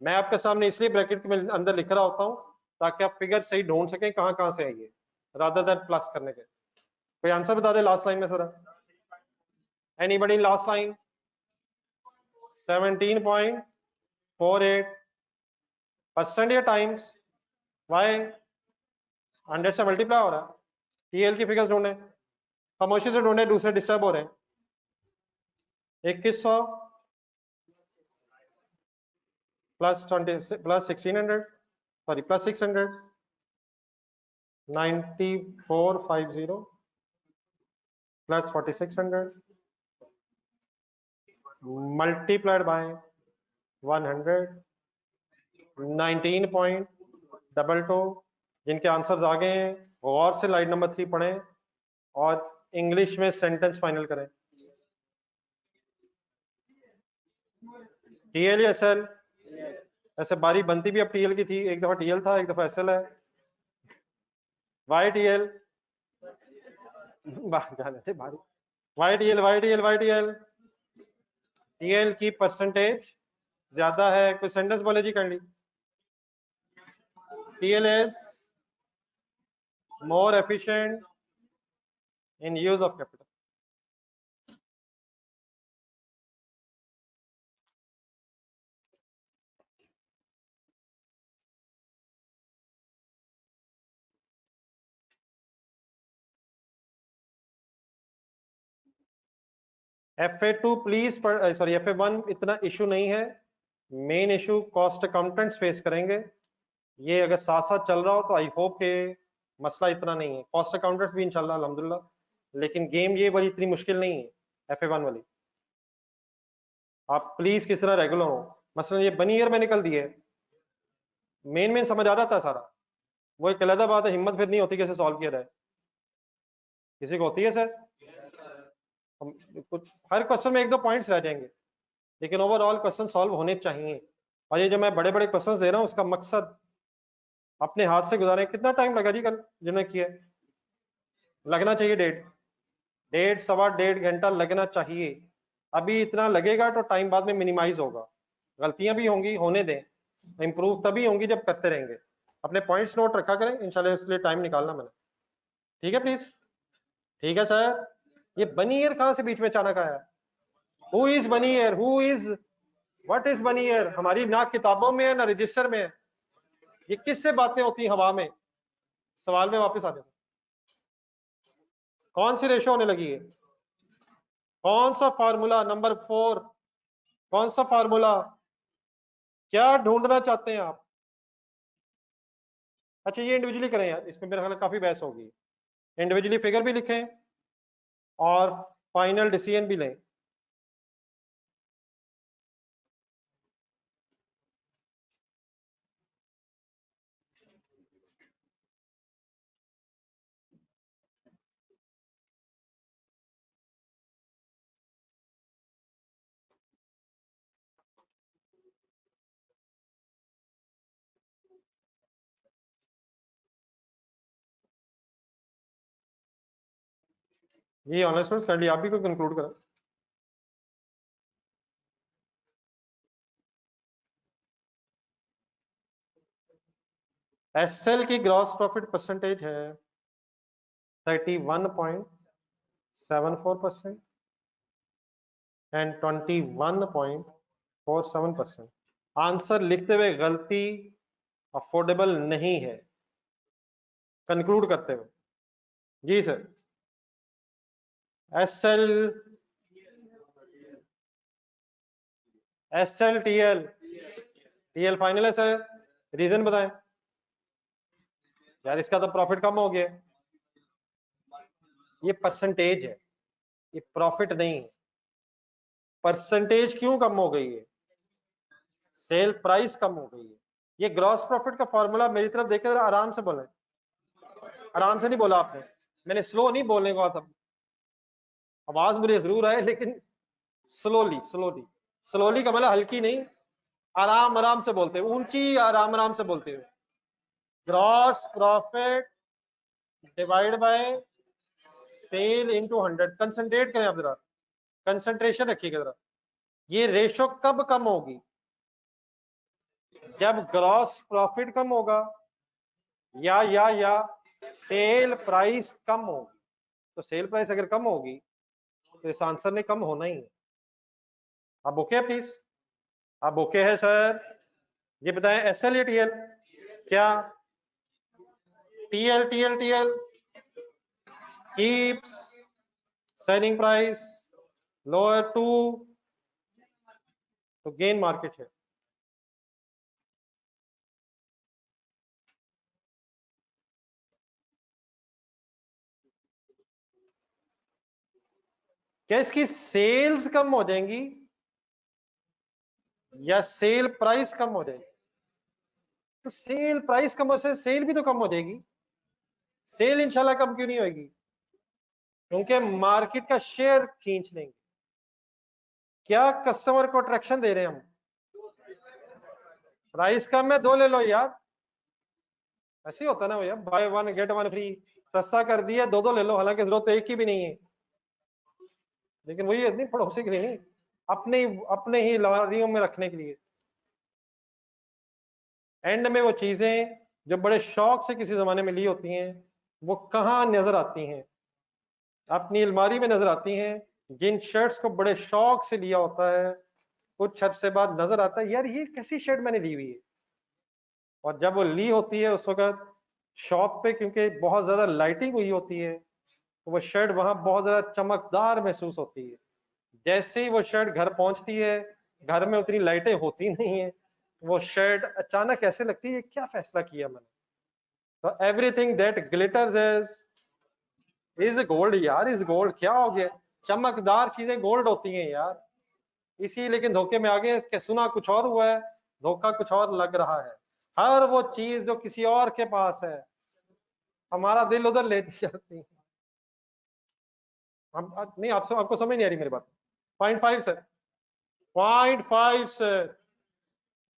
मैं आपके सामने इसलिए ब्रैकेट में अंदर लिख रहा होता हूँ ताकि आप फिगर सही ढूंढ सकें कहाँ कहाँ से आइए, रादर देन प्लस करने के। कोई आंसर बता दे लास्ट लाइन में सर। Anybody last line? 17.48% या टाइम्स वाई 100 से मल्टीप्लाई हो रहा है। टीएल की फिगर्स ढूंढे, खामोशी से ढूंढे, दूसरे डिस्टर्ब हो रहे हैं। 2100 plus 20 plus 1600 sorry plus 600 9450 plus 4600 multiplied by 100 19.22। जिनके आंसर्स आ गए हैं गौर से लाइन नंबर 3 पढ़ें और इंग्लिश में सेंटेंस फाइनल करें। टीएल या एसएल? ऐसे बारी बनती भी अब टीएल की थी, एक दफा टीएल था, एक दफा एसएल है। Why TL? जाने थे बारी। Why TL, why TL, why TL. TL की परसेंटेज ज्यादा है। कोई सेंटेंस बोले जी kindly. TL is more efficient in use of capital. FA2 please, sorry FA1 इतना इशू नहीं है। Main issue cost accountants face करेंगे। ये अगर साथ साथ चल रहा हो तो आई होप के मसला इतना नहीं है। कॉस्ट अकाउंटेंट्स भी इंशाल्लाह अल्हम्दुलिल्लाह, लेकिन गेम ये वाली इतनी मुश्किल नहीं है FA1 वाली। आप प्लीज किस तरह रेगुलर हो। मसलन ये बनी ईयर में निकल दिए, मेन समझ आ रहा था सारा। वो एक अलग बात है, हिम्मत फिर नहीं होती कैसे सॉल्व किया जाए। किसी को होती है सर? कुछ हर क्वेश्चन में एक दो पॉइंट्स रह जाएंगे, लेकिन ओवरऑल क्वेश्चन सॉल्व होने चाहिए। और ये जो मैं बड़े बड़े क्वेश्चन दे रहा हूँ उसका मकसद अपने हाथ से गुजारे। कितना टाइम लगा जी कल जिन्होंने किया? लगना चाहिए 1.5 सवा 1.5 घंटा लगना चाहिए। अभी इतना लगेगा तो टाइम बाद में मिनिमाइज होगा। गलतियां भी होंगी, होने दें, इंप्रूव तभी होंगी जब करते रहेंगे। अपने पॉइंट्स नोट रखा करें इंशाल्लाह, इसलिए टाइम निकालना मैंने। ठीक है प्लीज? ठीक है सर। ये बनी ईयर कहां से बीच में अचानक आया? हु इज बनी year? Who is, what is बनी ईयर? हमारी ना किताबों में है ना रजिस्टर में है। ये किससे बातें होती हवा में? सवाल में वापस आ जाए। कौन सी रेशो होने लगी है? कौन सा फार्मूला? नंबर 4 कौन सा फार्मूला? क्या ढूंढना चाहते हैं आप? अच्छा ये इंडिविजुअली करें यार, इसमें मेरे ख्याल काफी बहस होगी। इंडिविजुअली फिगर भी लिखें और फाइनल डिसीजन भी लें। ये ऑनलाइन स्टूडेंट्स कर लिया, आप भी कोई कंक्लूड करें। एसएल की ग्रॉस प्रॉफिट परसेंटेज है 31.74% एंड 21.47%। आंसर लिखते हुए गलती अफोर्डेबल नहीं है। कंक्लूड करते हुए जी sir. SL, SL TL, TL final है सर। रीजन बताएं यार, इसका तो प्रॉफिट कम हो गया। ये परसेंटेज है, ये प्रॉफिट नहीं है। परसेंटेज क्यों कम हो गई है? सेल प्राइस कम हो गई है। ये ग्रॉस प्रॉफिट का फॉर्मूला मेरी तरफ देखकर आराम से बोले। आराम से नहीं बोला आपने, मैंने स्लो नहीं बोलने को था, आवाज मुझे जरूर आए लेकिन स्लोली स्लोली। स्लोली का मतलब हल्की नहीं, आराम आराम से बोलते हुए, ऊंची आराम आराम से बोलते हुए। Gross profit divide by sale into 100। Concentrate करें आप जरा, कंसंट्रेशन रखिएगा जरा। ये रेशो कब कम होगी? जब ग्रॉस प्रॉफिट कम होगा या सेल प्राइस कम होगी। तो सेल प्राइस अगर कम होगी तो इस आंसर ने कम होना ही है। आप ओके है प्लीज? आप ओके है सर? ये बताएं एसएल या टीएल? क्या TL? TL TL keeps selling price lower to gain market share। क्या इसकी सेल्स कम हो जाएंगी या सेल प्राइस कम हो जाएगी? तो सेल प्राइस कम हो से सेल भी तो कम हो जाएगी। सेल इंशाल्लाह कम क्यों नहीं होगी? क्योंकि मार्केट का शेयर खींच लेंगे। क्या कस्टमर को अट्रैक्शन दे रहे हैं हम? प्राइस कम है, दो ले लो यार। ऐसे ही होता ना भैया, by one get one free, सस्ता कर दिया, दो दो ले लो, हालांकि जरूरत एक की भी नहीं है, लेकिन वही नहीं, पड़ोसी के लिए नहीं, अपने ही लारियों में रखने के लिए। एंड में वो चीजें जो बड़े शौक से किसी जमाने में ली होती हैं, वो कहाँ नजर आती हैं? अपनी अलमारी में नजर आती हैं। जिन शर्ट्स को बड़े शौक से लिया होता है, कुछ अर्से बाद नजर आता है यार ये कैसी शर्ट मैंने ली हुई है। और जब वो ली होती है उस वक्त शॉप पे, क्योंकि बहुत ज्यादा लाइटिंग हुई होती है, तो वो शर्ट वहां बहुत ज्यादा चमकदार महसूस होती है। जैसे ही वो शर्ट घर पहुंचती है, घर में उतनी लाइटें होती नहीं है, वो शर्ट अचानक ऐसे लगती है क्या फैसला किया मैंने। तो everything that glitters is gold यार, इज गोल्ड। क्या हो गया? चमकदार चीजें गोल्ड होती हैं यार। इसी लेकिन धोखे में आगे के सुना कुछ और हुआ है, धोखा कुछ और लग रहा है। हर वो चीज जो किसी और के पास है, हमारा दिल उधर ले जाती है। हम नहीं, आपको समझ नहीं आ रही मेरी बात। 0.5 सर, 0.5 सर।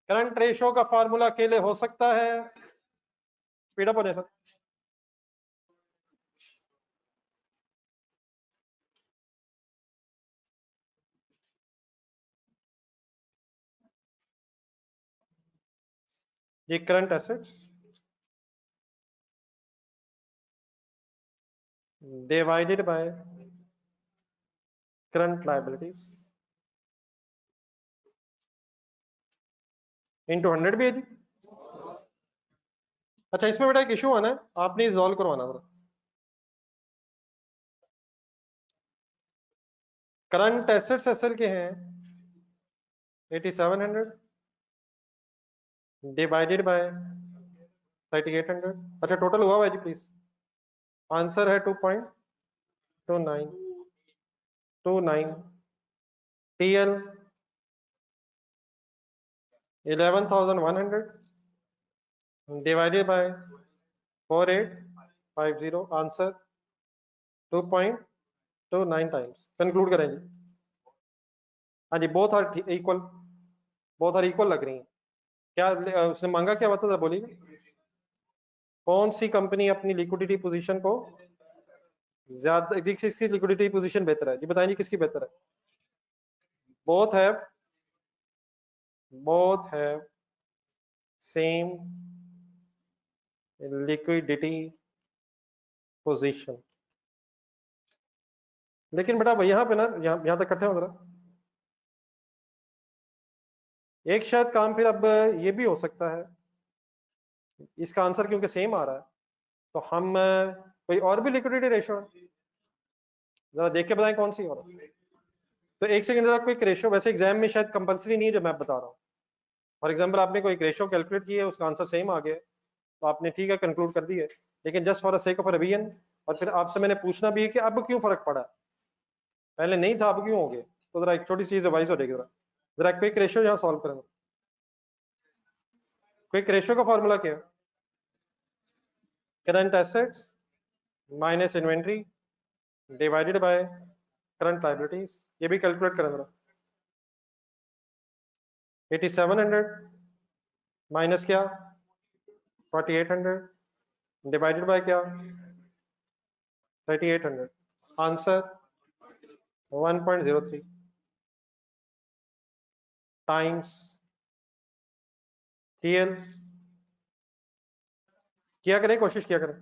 करंट रेशो का फार्मूला अकेले हो सकता है? स्पीड अप होने सर। ये current assets divided by current liabilities into 100 भी है जी। अच्छा, इसमें बेटा एक इशू आना है, आपने सॉल्व करवाना था। करंट एसेट्स एसएल के हैं 8700 डिवाइडेड बाय 3800। अच्छा, टोटल हुआ है जी प्लीज। आंसर है 2.2929। TL 11,100 divided by 4850। Answer 2.29 times. Conclude करें जी। हाँ जी, both are equal, both are equal लग रही हैं। क्या उसने मांगा, क्या बता जरा बोलिए। कौन सी कंपनी अपनी लिक्विडिटी पोजीशन को ज्यादा, किसकी लिक्विडिटी पोजीशन बेहतर है जी? बताइए किसकी बेहतर है? बोथ है सेम लिक्विडिटी पोजीशन। लेकिन बेटा यहाँ पे ना, यहाँ तक इकट्ठे हो जरा। एक शायद काम फिर अब ये भी हो सकता है, इसका आंसर क्योंकि सेम आ रहा है, तो हम कोई और भी लिक्विडिटी रेशो जरा देख के बताएं कौन सी और। तो एक सेकंड जरा, कोई रेशो वैसे एग्जाम में शायद कंपलसरी नहीं है जो मैं बता रहा हूँ। फॉर एग्जाम्पल आपने कोई रेशो कैलकुलेट की है, उसका आंसर सेम आ गया, तो आपने ठीक है कंक्लूड कर दी है। लेकिन just for the sake of revision, और फिर आपसे मैंने पूछना भी है कि अब क्यों फर्क पड़ा। पहले नहीं था, अब क्यों हो गए? तो जरा एक छोटी सी चीज रिवाइज हो जाएगी। जरा जरा क्विक रेशियो यहाँ सॉल्व करेंगे। क्विक रेशियो का फॉर्मूला क्या है? Current assets minus inventory divided by current liabilities. ये भी कैलकुलेट करें जरा। 8700 माइनस क्या 4800 डिवाइडेड बाय क्या 3800। Answer 1.03 times TL. किया करें, कोशिश किया करें।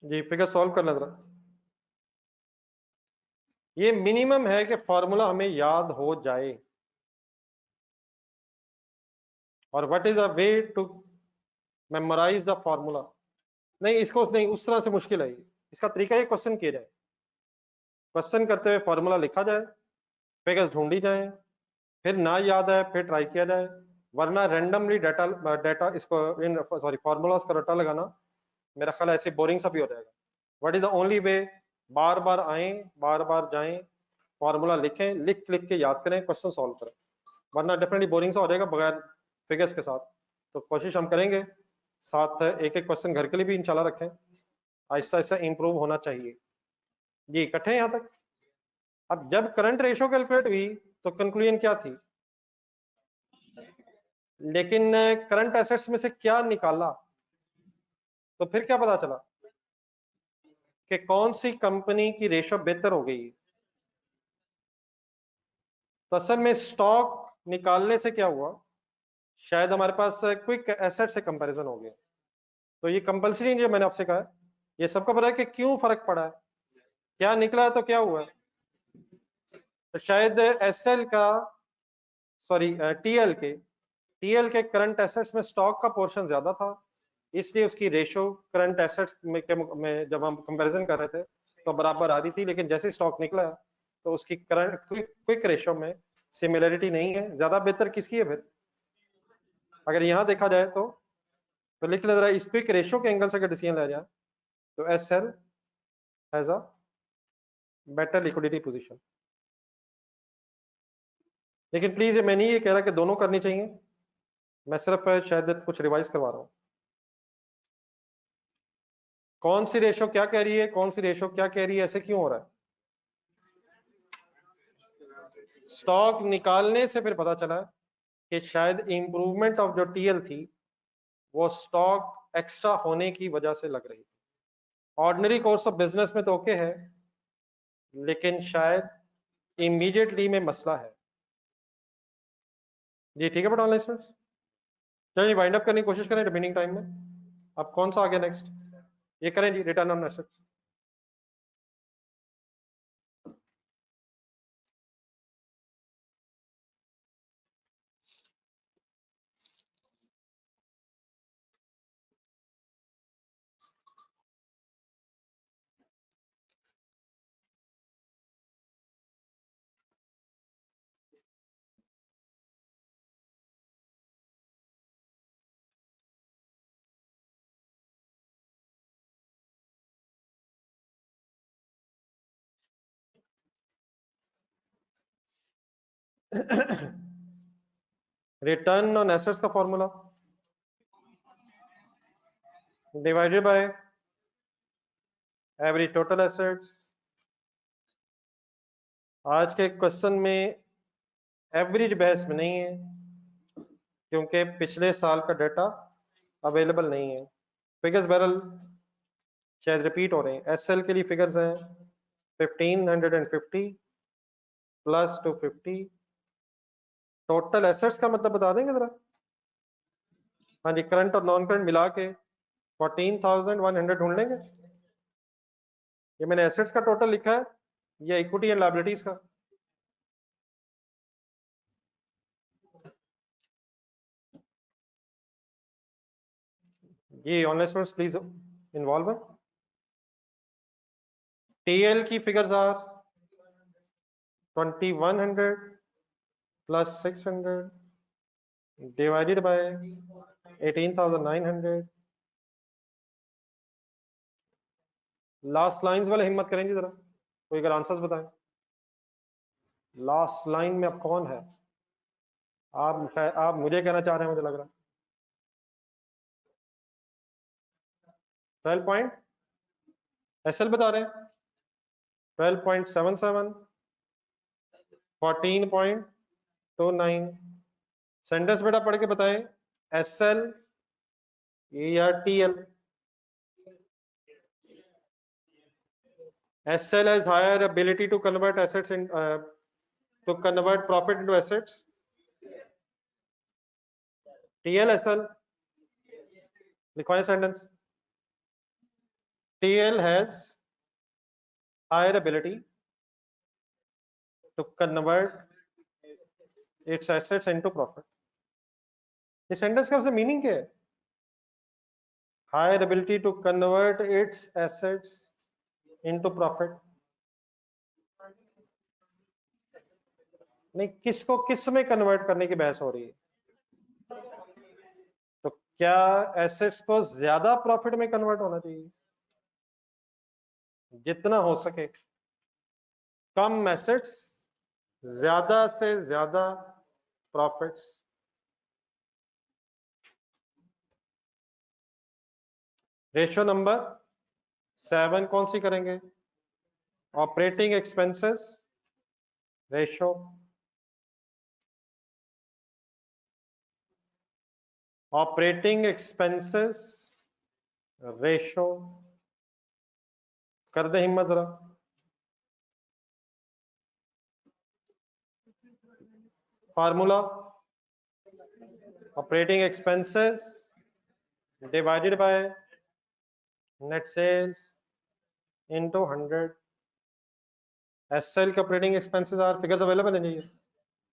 जी फिगर सॉल्व करना जरा। ये मिनिमम है कि फॉर्मूला हमें याद हो जाए। और what is the way to memorise the formula? नहीं, इसको नहीं, उस तरह से मुश्किल है। इसका तरीका ये क्वेश्चन किया जाए, क्वेश्चन करते हुए फॉर्मूला लिखा जाए, फिगर्स ढूंढी जाए, फिर ना याद आए फिर ट्राई किया जाए, वरना रैंडमली डाटा डाटा इसको इन सॉरी फॉर्मूलाज का रट्टा लगाना मेरा ख्याल ऐसे बोरिंग सा भी हो जाएगा। What is the only way? बार बार आए, बार बार जाएं, फॉर्मूला लिखें, लिख लिख के याद करें, क्वेश्चन सॉल्व करें, वरना डेफिनेटली बोरिंग सा हो जाएगा बगैर फिगर्स के साथ। तो कोशिश हम करेंगे, साथ एक एक क्वेश्चन घर के लिए भी इंशाल्लाह रखें, आहिस्ता आहिस्ता इंप्रूव होना चाहिए। जी इकट्ठे यहाँ तक। अब जब करंट रेशियो कैलकुलेट हुई तो कंक्लूजन क्या थी? लेकिन करंट एसेट्स में से क्या निकाला? तो फिर क्या पता चला कि कौन सी कंपनी की रेशियो बेहतर हो गई? तो असल में स्टॉक निकालने से क्या हुआ, शायद हमारे पास क्विक एसेट से कंपैरिजन हो गया। तो ये कंपल्सरी जो मैंने आपसे कहा है, ये सबको पता है कि क्यों फर्क पड़ा है, क्या निकला है, तो क्या हुआ है। तो शायद एसएल का सॉरी टीएल के करंट एसेट्स में स्टॉक का पोर्शन ज्यादा था, इसलिए उसकी रेशो करंट एसेट्स में जब हम कंपैरिजन कर रहे थे तो बराबर आ रही थी। लेकिन जैसे स्टॉक निकला तो उसकी करंट क्विक रेशो में सिमिलरिटी नहीं है। ज्यादा बेहतर किसकी है फिर? अगर यहाँ देखा जाए तो लिख ले जरा, इस क्विक रेशो के एंगल से अगर डिसीजन लिया जाए तो S L has a better liquidity position. लेकिन प्लीज मैं नहीं ये कह रहा कि दोनों करनी चाहिए, मैं सिर्फ शायद कुछ रिवाइज करवा रहा हूँ। कौन सी रेशो क्या कह रही है, कौन सी रेशो क्या कह रही है, ऐसे क्यों हो रहा है? स्टॉक निकालने से फिर पता चला कि शायद इंप्रूवमेंट ऑफ जो टीएल थी वो स्टॉक एक्स्ट्रा होने की वजह से लग रही थी। ऑर्डिनरी कोर्स ऑफ बिजनेस में तो ओके है, लेकिन शायद इमीडिएटली में मसला है। जी ठीक है, बट ऑनलाइन स्टूडेंट्स चलिए वाइंड अप करने की कोशिश करें रिमेनिंग टाइम में। अब कौन सा आ गया नेक्स्ट? ये करें जी, return on assets. Return on assets का formula divided by average total assets. आज के क्वेश्चन में एवरेज बहस में नहीं है, क्योंकि पिछले साल का डाटा अवेलेबल नहीं है। फिगर्स बहरल शायद रिपीट हो रहे हैं। एसएल के लिए फिगर्स हैं 1550 प्लस 250। टोटल एसेट्स का मतलब बता देंगे जरा? हाँ जी, करंट और नॉन करंट मिला के 14,100 ढूंढ लेंगे। ये मैंने एसेट्स का टोटल लिखा है या इक्विटी एंड लायबिलिटीज का? जी ऑनलाइन स्टूडेंट्स प्लीज इन्वॉल्व है। टीएल की figures are 2100 plus 600 divided by 18,900। Last lines वाले हिम्मत करेंगे जरा, कोई अगर आंसर्स बताएं। लास्ट लाइन में अब कौन है? आप मुझे कहना चाह रहे हैं, मुझे लग रहा है 12 पॉइंट एसएल बता रहे हैं, 12.77, 14.29। सेंटेंस बेटा पढ़ के बताएं, एसएल या TL? SL has higher ability to convert assets in to convert profit into assets. TL SL लिखवाएं sentence. TL has higher ability to convert its assets into profit। इस सेंटेंस का वैसे मीनिंग क्या है? Higher ability to convert its assets into profit। नहीं, किसको किस में कन्वर्ट करने की बहस हो रही है? तो क्या एसेट्स को ज्यादा प्रॉफिट में कन्वर्ट होना चाहिए? जितना हो सके कम एसेट्स, ज्यादा से ज्यादा प्रॉफिट्स। रेशियो नंबर 7 कौन सी करेंगे? Operating expenses ratio. Operating expenses ratio, कर दे हिम्मत जरा। Formula operating expenses divided by net sales into 100। SL के operating expenses are, figures available है नहीं,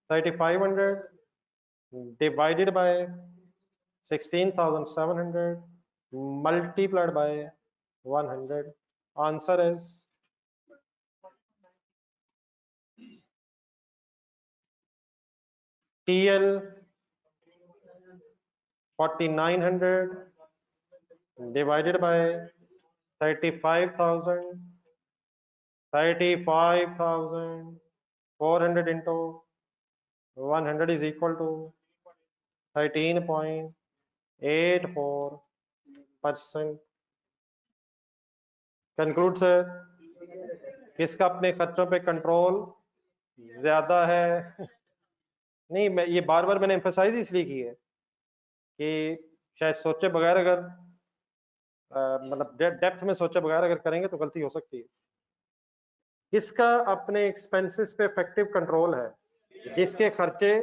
3500 divided by 16,700 multiplied by 100। Answer is TL 4900 divided by 35,000, 35,400 into 100 is equal to 13.84%। Conclude sir, किसका अपने खर्चों पे कंट्रोल ज्यादा है? नहीं, मैं ये बार बार मैंने एम्फेसाइज इसलिए की है कि शायद सोचे बगैर अगर मतलब डेप्थ में सोचे बगैर अगर करेंगे तो गलती हो सकती है। किसका अपने एक्सपेंसेस पे इफेक्टिव कंट्रोल है? जिसके खर्चे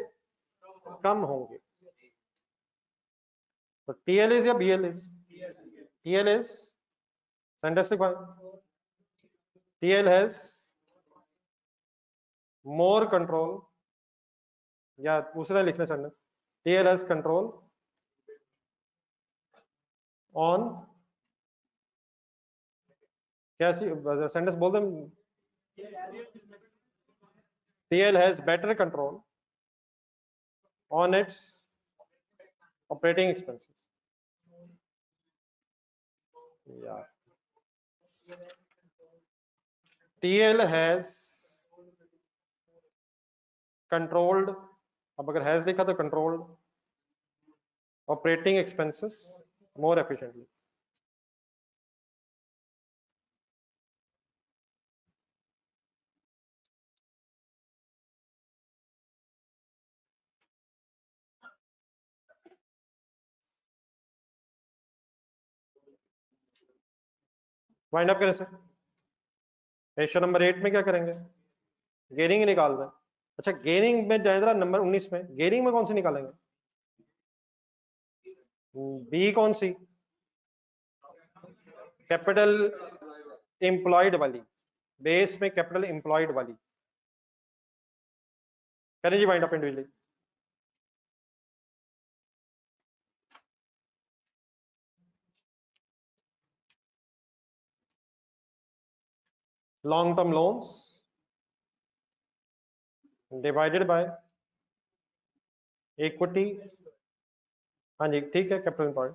कम होंगे। तो टीएल इज या BL is? TL is, sentence लिखवाएं, टीएल हैज मोर कंट्रोल, या दूसरा लिखना sentence, TL has control on, क्या सेंटेंस बोल दें, TL has better control on its operating expenses. TL has controlled, अब अगर हैज लिखा तो controlled operating expenses more efficiently. Wind up करें सर। रेशियो नंबर 8 में क्या करेंगे? गेयरिंग निकाल दें। अच्छा, गेयरिंग में जाए जरा नंबर 19 में, गेयरिंग में कौन सी निकालेंगे? बी कौन सी? कैपिटल एम्प्लॉयड वाली, बेस में कैपिटल एम्प्लॉयड वाली। करें जी wind up individually. Long term loans divided by equity, हाँ जी ठीक है, capital employed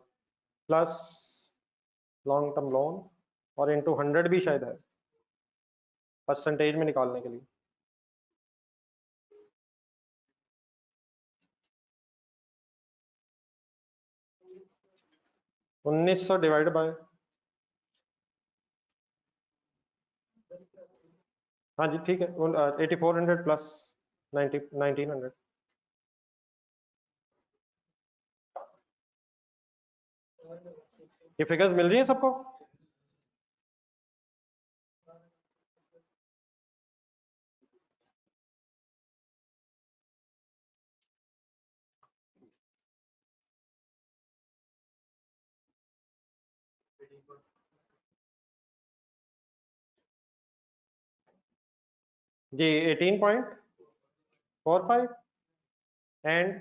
plus long term loan और इनटू 100 भी शायद है परसेंटेज में निकालने के लिए। उन्नीस सौ डिवाइड बाय, हाँ जी ठीक है, 8400 प्लस 1900। ये फिगर्स मिल रही है सबको? जी 18.45 एंड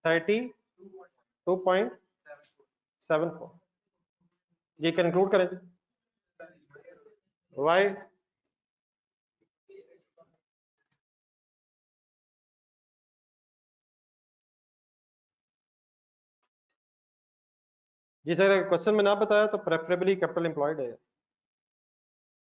32.74। ये कंक्लूड करें वाई जी सर, क्वेश्चन में ना बताया तो प्रेफरेबली कैपिटल एम्प्लॉयड है।